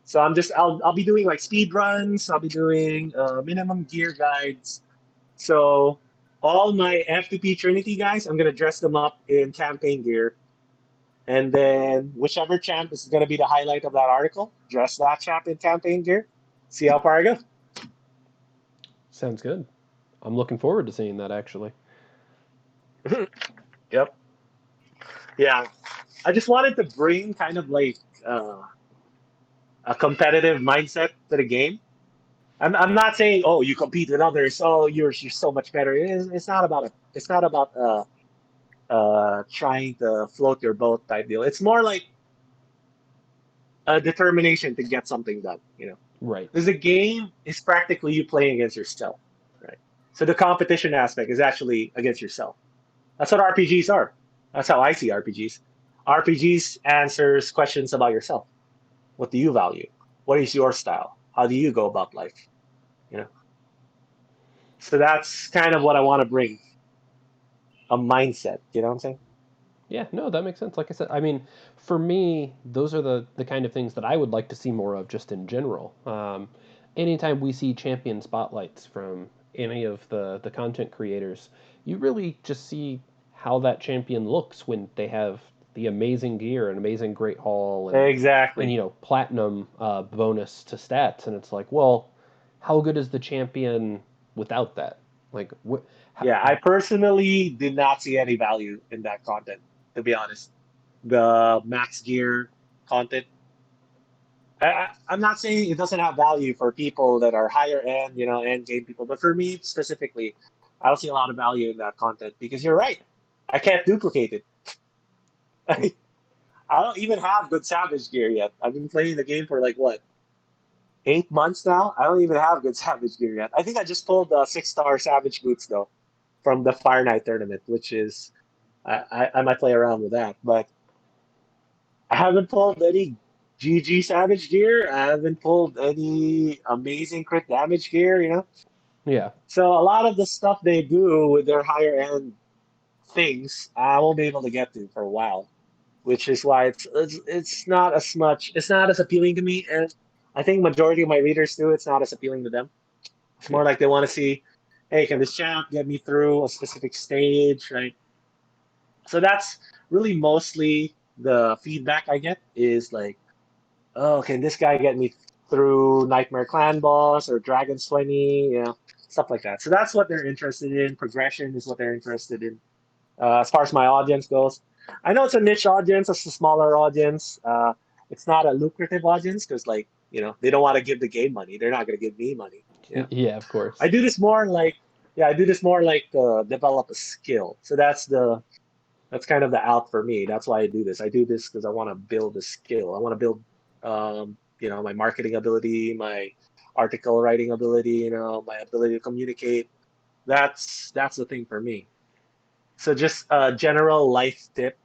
So I'll be doing like speed runs. I'll be doing minimum gear guides. So all my F2P Trinity guys, I'm gonna dress them up in campaign gear, and then whichever champ is gonna be the highlight of that article, dress that champ in campaign gear. See how far I go. Sounds good. I'm looking forward to seeing that actually. Yep. Yeah. I just wanted to bring kind of like a competitive mindset to the game. I'm not saying, oh, you compete with others, oh, you're so much better. It's not about trying to float your boat type deal. It's more like a determination to get something done. Right. Because the game is practically you playing against yourself, right? So the competition aspect is actually against yourself. That's what RPGs are. That's how I see RPGs. RPGs answers questions about yourself. What do you value? What is your style? How do you go about life? You know. So that's kind of what I want to bring, a mindset. You know what I'm saying? Yeah, no, that makes sense. Like I said, I mean, for me, those are the kind of things that I would like to see more of just in general. Anytime we see champion spotlights from any of the content creators, you really just see how that champion looks when they have the amazing gear and amazing great haul and Exactly. platinum bonus to stats, and it's like, well, how good is the champion without that? Like, what? Yeah, I personally did not see any value in that content, to be honest. The max gear content. I'm not saying it doesn't have value for people that are higher end, end game people, but for me specifically, I don't see a lot of value in that content because you're right. I can't duplicate it. I don't even have good Savage gear yet. I've been playing the game for like what, 8 months now? I don't even have good Savage gear yet. I think I just pulled the 6 star Savage boots though from the Fire Night tournament, which is I might play around with that, but I haven't pulled any GG Savage gear. I haven't pulled any amazing crit damage gear. Yeah, So a lot of the stuff they do with their higher end things, I won't be able to get to for a while, which is why it's not as appealing to me, and I think majority of my readers too. It's not as appealing to them. It's more yeah, like they want to see, hey, can this champ get me through a specific stage, right? So that's really mostly the feedback I get is like, oh, can this guy get me through Nightmare Clan boss or Dragon's 20, stuff like that. So that's what they're interested in. Progression is what they're interested in. As far as my audience goes, I know it's a niche audience, it's a smaller audience. It's not a lucrative audience because, like, they don't want to give the game money. They're not going to give me money. Yeah, Yeah, of I course. do this more like, I do this more like develop a skill. So that's kind of the out for me. That's why I do this. I do this because I want to build a skill. I want to build, my marketing ability, my article writing ability, my ability to communicate. That's the thing for me. So just a general life tip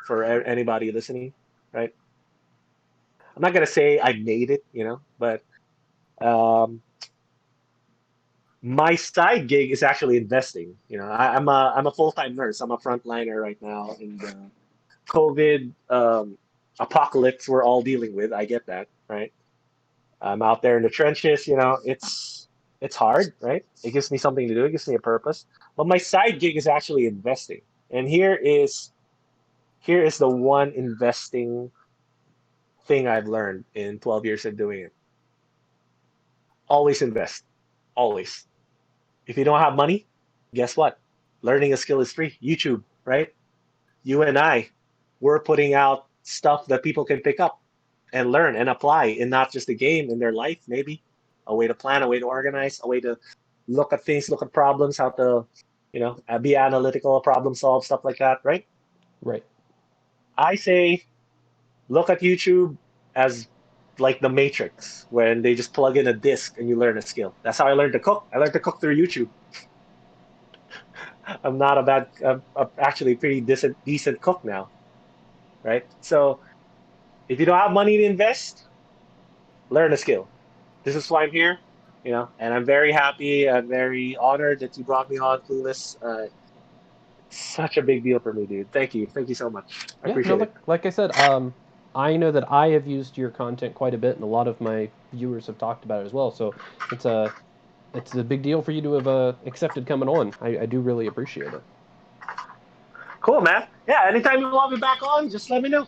for anybody listening, right? I'm not gonna say I made it, but um, my side gig is actually investing. I'm a full-time nurse. I'm a frontliner right now in the COVID apocalypse we're all dealing with. I get that, right? I'm out there in the trenches. It's hard, right? It gives me something to do. It gives me a purpose. But my side gig is actually investing, and here is the one investing thing I've learned in 12 years of doing it. Always invest. Always. If you don't have money, guess what? Learning a skill is free. YouTube, right? You and I, we're putting out stuff that people can pick up and learn and apply in not just the game, in their life, maybe. A way to plan, a way to organize, a way to look at things, look at problems, how to, be analytical, problem solve, stuff like that, right? Right. I say look at YouTube as like the Matrix when they just plug in a disc and you learn a skill. That's how I learned to cook. I learned to cook through YouTube. I'm not a bad, I'm actually pretty decent cook now, right? So if you don't have money to invest, learn a skill. This is why I'm here, and I'm very happy. I'm very honored that you brought me on, Clueless. Such a big deal for me, dude. Thank you. Thank you so much. I Yeah, no, appreciate it. like I said, I know that I have used your content quite a bit, and a lot of my viewers have talked about it as well. So it's a it's a big deal for you to have accepted coming on. I do really appreciate it. Cool, man. Yeah, anytime you want me back on, just let me know.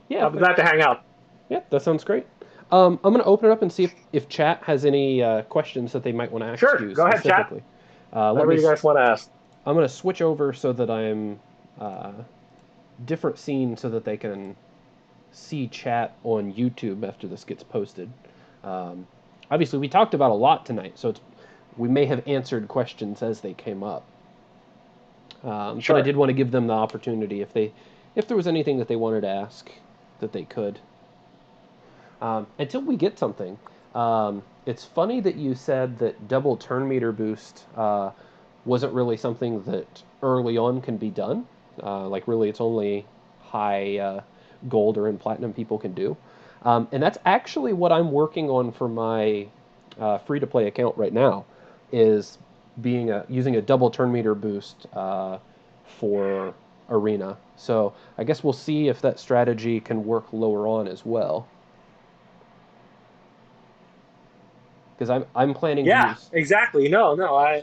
Yeah, I'll be glad to hang out. yeah, that sounds great. I'm gonna open it up and see if chat has any questions that they might want to ask Sure. you Go ahead, chat. specifically. Let Whatever me. you guys want to ask. I'm gonna switch over so that I'm uh, different scene so that they can see chat on YouTube after this gets posted. Um, Obviously, we talked about a lot tonight, so we may have answered questions as they came up. But I Sure. did want to give them the opportunity if there was anything that they wanted to ask, that they could. Until we get something. It's funny that you said that double turn meter boost wasn't really something that early on can be done. Like really, it's only high gold or in platinum people can do. And that's actually what I'm working on for my free to play account right now, is using a double turn meter boost for arena. So I guess we'll see if that strategy can work lower on as well. Because I'm planning to Yeah, use. exactly. No, no,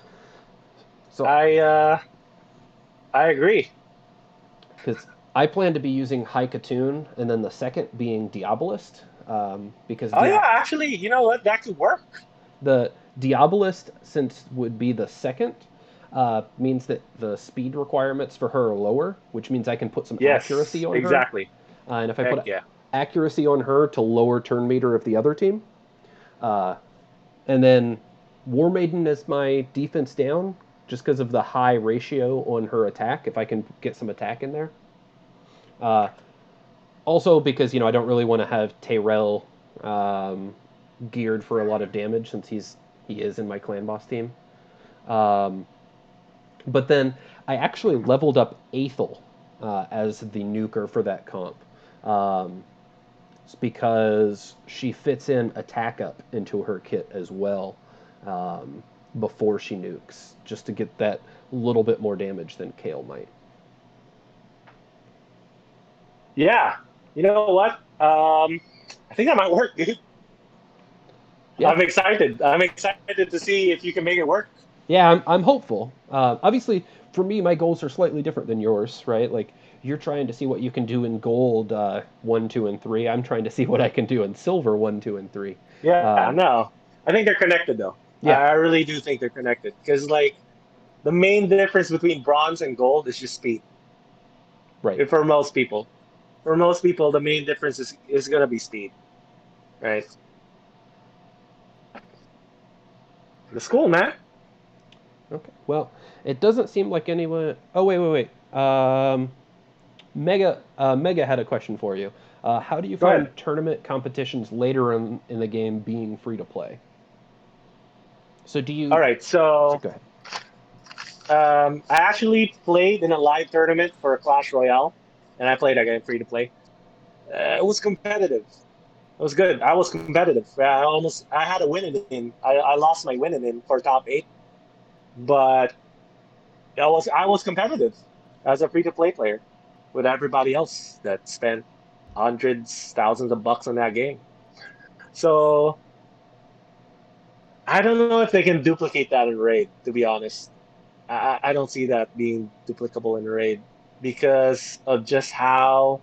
So I, I agree. because I plan to be using Haikatoon and then the second being Diabolist, because Oh yeah, actually, you know what? That could work. the Diabolist, since would be the second, means that the speed requirements for her are lower, which means I can put some accuracy Yes, on her. exactly. And if I Heck put yeah. accuracy on her to lower turn meter of the other team, uh, and then War Maiden is my defense down, just because of the high ratio on her attack. If I can get some attack in there, uh, also because I don't really want to have Tyrell geared for a lot of damage since he is in my clan boss team. Um, but then I actually leveled up Aethel as the nuker for that comp. Um, it's because she fits in attack up into her kit as well um, before she nukes, just to get that little bit more damage than Kale might. Yeah. You know what? I think that might work, dude. Yeah, I'm excited. I'm excited to see if you can make it work. yeah, I'm hopeful. Obviously, for me, my goals are slightly different than yours, right? Like you're trying to see what you can do in gold 1, 2, and 3. I'm trying to see what I can do in silver 1, 2, and 3. Yeah, Um, no. I think they're connected though. yeah, I really do think they're connected because like the main difference between bronze and gold is just speed. right. For most people. For most people, the main difference is gonna be speed, right? The school, man. Okay. Well, it doesn't seem like anyone. Oh wait. Mega had a question for you. How do you Go find ahead. tournament competitions later in the game being free to play? So do All you? right, so Go ahead. I actually played in a live tournament for Clash Royale, and I played again free to play. It was competitive. It was good. I was competitive. I had a winning in. I lost my winning in for top eight, but I was competitive as a free to play player with everybody else that spent hundreds, thousands of bucks on that game. So I don't know if they can duplicate that in Raid, to be honest. I don't see that being duplicable in Raid because of just how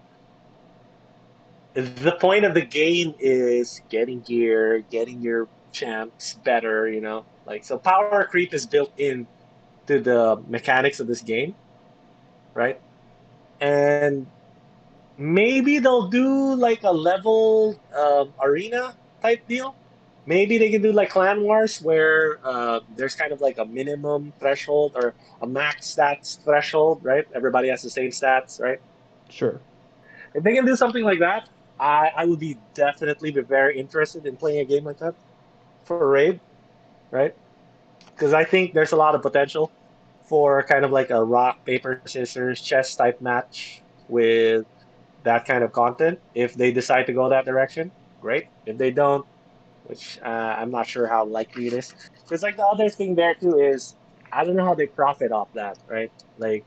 the point of the game is getting gear, getting your champs better, Like so power creep is built in to the mechanics of this game, right? And maybe they'll do like a level arena type deal. Maybe they can do like Clan Wars where there's kind of like a minimum threshold or a max stats threshold, right? Everybody has the same stats, right? Sure. If they can do something like that, I would be definitely be very interested in playing a game like that for a raid, right? Because I think there's a lot of potential for kind of like a rock, paper, scissors, chess type match with that kind of content. If they decide to go that direction, great. If they don't, which I'm not sure how likely it is. Because like the other thing there too is I don't know how they profit off that, right? Like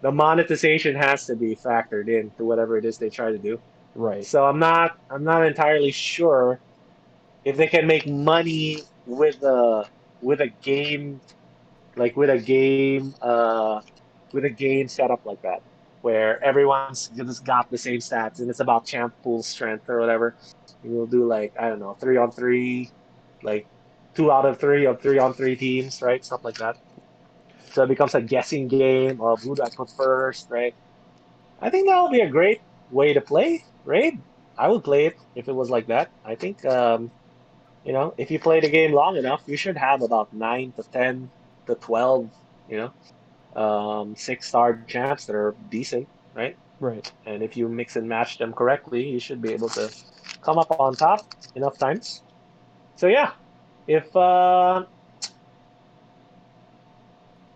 the monetization has to be factored in to whatever it is they try to do. Right. So I'm not entirely sure if they can make money with a game like with a game setup like that where everyone's just got the same stats and it's about champ pool strength or whatever. And you'll do like I don't know 3-on-3, like 2 out of 3 on 3 teams, right? Stuff like that. So it becomes a guessing game of who do I put first, right? I think that would be a great way to play Raid. I would play it if it was like that. I think if you play the game long enough, you should have about 9 to 10 to 12, 6-star champs that are decent, right? Right. And if you mix and match them correctly, you should be able to come up on top enough times. So yeah, if uh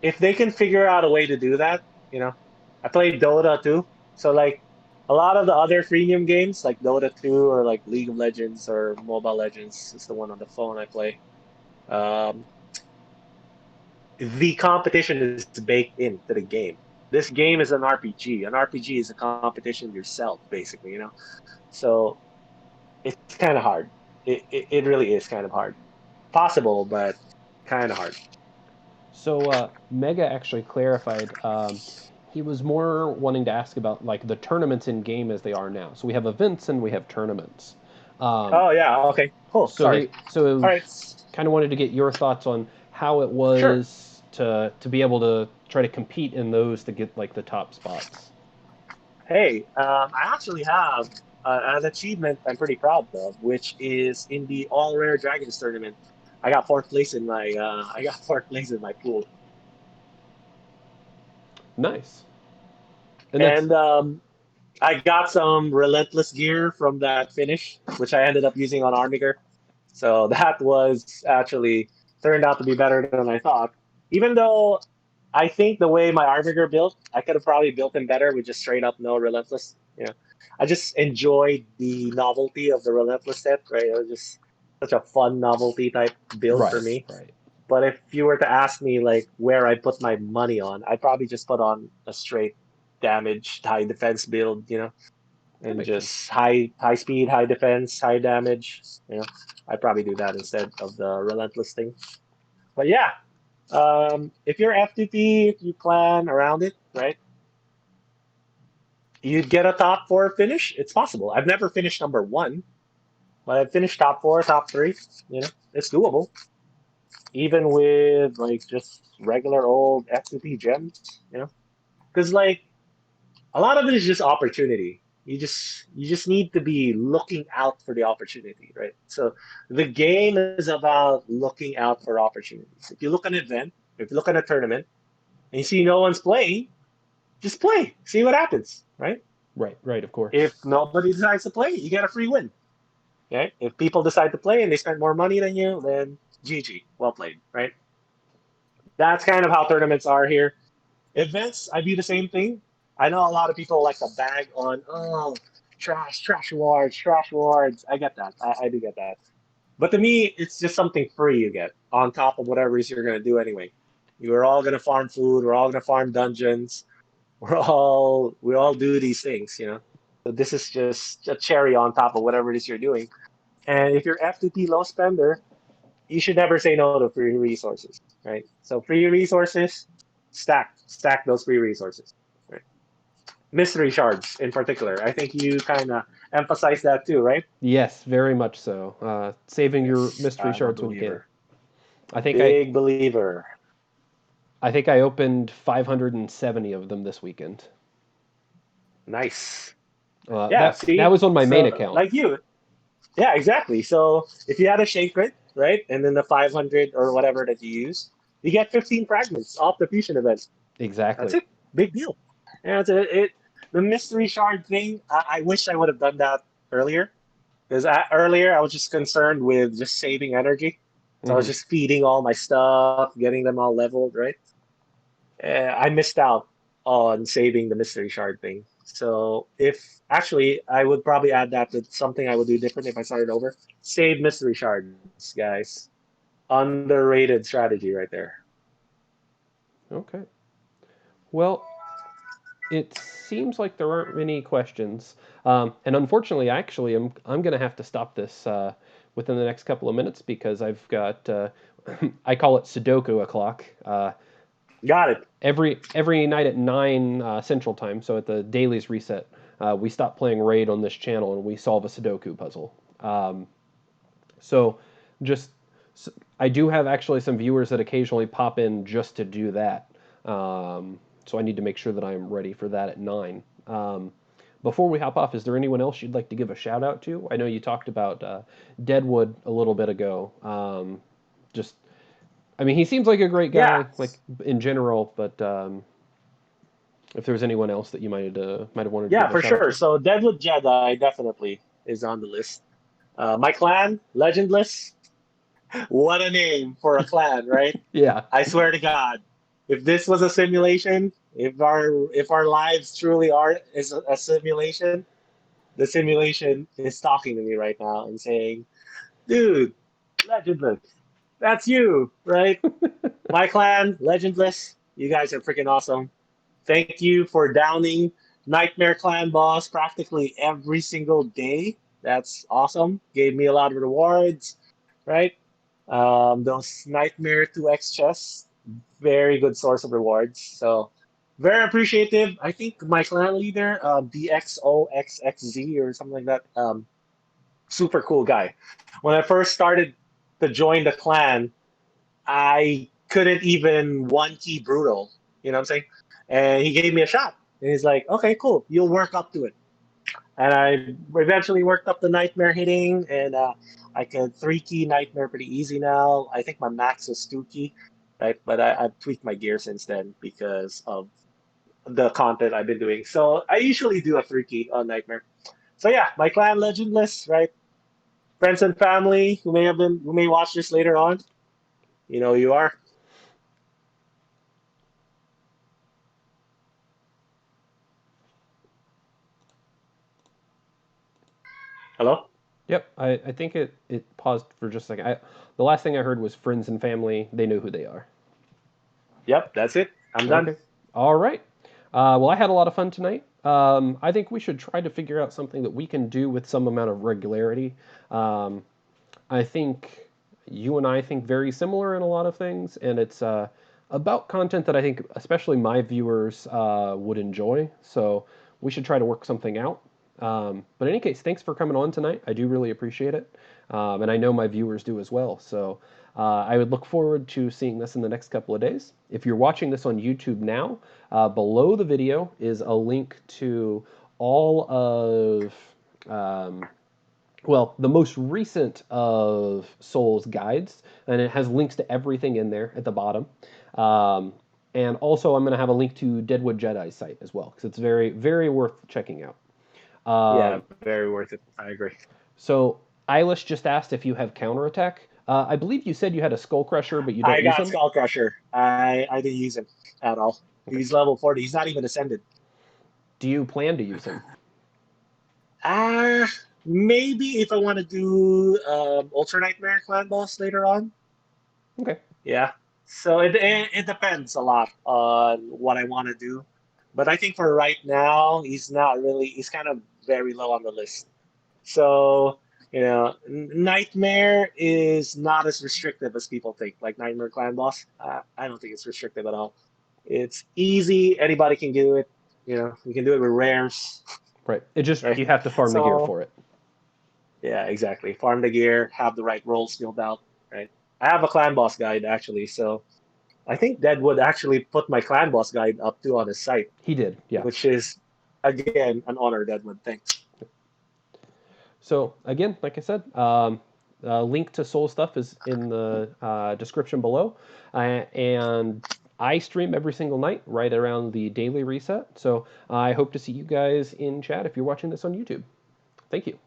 if they can figure out a way to do that, I played Dota too. So like a lot of the other freemium games like Dota 2 or like League of Legends or Mobile Legends is the one on the phone I play. Um, the competition is baked into the game. This game is an RPG. An RPG is a competition yourself, basically, So it's kind of hard. It really is kind of hard. Possible, but kind of hard. So Mega actually clarified. He was more wanting to ask about like the tournaments in game as they are now. So we have events and we have tournaments. Um, Oh yeah, okay, cool. so Sorry. All he right, kind of wanted to get your thoughts on how it sure. was to be able to try to compete in those to get like the top spots. Hey, I actually have an achievement I'm pretty proud of, which is in the All Rare Dragons tournament. I got fourth place in my pool. Nice. And that's And I got some relentless gear from that finish, which I ended up using on Armiger. So that was actually turned out to be better than I thought. Even though I think the way my Armiger built, I could have probably built him better with just straight up no relentless. I just enjoyed the novelty of the relentless set, right? It was just such a fun novelty type build for right, me. right. But if you were to ask me like where I put my money on, I'd probably just put on a straight damage, high defense build, That and makes sense. just high speed, high defense, high damage. I'd probably do that instead of the relentless thing. But yeah, if you're FTP, if you plan around it, right? you'd get a top four finish. It's possible. I've never finished number one, but I've finished top four, top three. It's doable. Even with like just regular old F2P gems, because like a lot of it is just opportunity. You just need to be looking out for the opportunity, right? So the game is about looking out for opportunities. If you look at an event, if you look at a tournament, and you see no one's playing, just play, see what happens, right? Right, right, of If course. nobody decides to play, you get a free win. Okay? If people decide to play and they spend more money than you, then GG, well played, right? That's kind of how tournaments are here. Events, I do the same thing. I know a lot of people like to bag on, oh, trash awards, trash awards. I get that. I do get that. But to me, it's just something free you get on top of whatever it is you're going to do anyway. We're all going to farm food. We're all going to farm dungeons. We all do these things. So this is just a cherry on top of whatever it is you're doing. And if you're FTP low spender, you should never say no to free resources, right? So free resources, stack those free resources, right? Mystery shards in particular. I think you kind of emphasize that too, right? Yes, very much so. Saving your Yes, mystery I'm a shards when you can. believer. I think I Big believer. I think I opened 570 of them this weekend. Nice. Yeah, That see? was on my main So, account. like you. Yeah, exactly. So, if you had a shake right? And then the 500 or whatever that you use, you get 15 fragments off the fusion event. That's Exactly. it. Big deal. Yeah, the mystery shard thing. I wish I would have done that earlier because earlier I was just concerned with just saving energy. So I was Hmm. just feeding all my stuff, getting them all leveled, right? I missed out on saving the mystery shard thing. So if actually, I would probably add that to something I would do different if I started over. Save mystery shards, guys. Underrated strategy right there. Okay. Well, it seems like there aren't many questions, and unfortunately, actually, I'm going to have to stop this within the next couple of minutes because I've got I call it Sudoku o'clock. Got it. Every night at 9 Central Time, so at the dailies reset, we stop playing Raid on this channel and we solve a Sudoku puzzle. So just I do have actually some viewers that occasionally pop in just to do that. So I need to make sure that I'm ready for that at 9. Before we hop off, is there anyone else you'd like to give a shout out to? I know you talked about Deadwood a little bit ago. Just, I mean, he seems like a great Yeah. guy, like in general, but if there was anyone else that you might have wanted to Yeah, give a for shout out sure. to. So Deadwood Jedi definitely is on the list. My clan, Legendless. What a name for a clan, right? Yeah. I swear to God, if this was a simulation, if our lives truly are is a simulation, the simulation is talking to me right now and saying, "Dude, Legendless, that's you, right? My clan, Legendless, you guys are freaking awesome. Thank you for downing Nightmare Clan boss practically every single day. That's awesome. Gave me a lot of rewards, right? Those Nightmare 2x chests, very good source of rewards. So very appreciative. I think my clan leader, DXOXXZ or something like that, super cool guy. When I first started to join the clan, I couldn't even one key brutal. You know what I'm saying? And he gave me a shot. And he's like, okay, cool. You'll work up to it. And I eventually worked up the nightmare hitting, and I can three key nightmare pretty easy now. I think my max is two key, right? But I've tweaked my gear since then because of the content I've been doing. So I usually do a three key on nightmare. So yeah, my clan legendless, right? Friends and family who may watch this later on, you know who you are. Hello. Yep, I think it paused for just a second. The last thing I heard was friends and family. They know who they are. Yep, that's it. I'm done. Okay. All right. Well, I had a lot of fun tonight. I think we should try to figure out something that we can do with some amount of regularity. Um, I think you and I think very similar in a lot of things, and it's about content that I think especially my viewers would enjoy. So we should try to work something out. But in any case, thanks for coming on tonight. I do really appreciate it. And I know my viewers do as well. So I would look forward to seeing this in the next couple of days. If you're watching this on YouTube now, below the video is a link to all of, well, the most recent of Soul's guides, and it has links to everything in there at the bottom. Um, and also, I'm going to have a link to DeadwoodJedi's site as well, because it's very, very worth checking out. Yeah, Um, very worth it. I agree. so Eilish just asked if you have counterattack. I believe you said you had a Skull Crusher, but you don't I use got him. Skull Crusher. I didn't use him at all. Okay. He's level 40. He's not even ascended. Do you plan to use him? Ah, maybe if I want to do Ultra Nightmare Clan Boss later on. Okay. Yeah. So it depends a lot on what I want to do. But I think for right now, he's not really, he's kind of very low on the list. So, Nightmare is not as restrictive as people think. Like Nightmare Clan Boss, I don't think it's restrictive at all. It's easy. Anybody can do it. You can do it with rares, Right. It just, right? you have to farm the gear So, for it. yeah, exactly. Farm the gear, have the right roles filled out, right? I have a Clan Boss guide actually, so I think Deadwood actually put my Clan Boss guide up too on his site, He did, yeah. which is again an honor, Deadwood. Thanks. So again, like I said, link to Soul stuff is in the description below, and I stream every single night right around the daily reset. So I hope to see you guys in chat if you're watching this on YouTube. Thank you.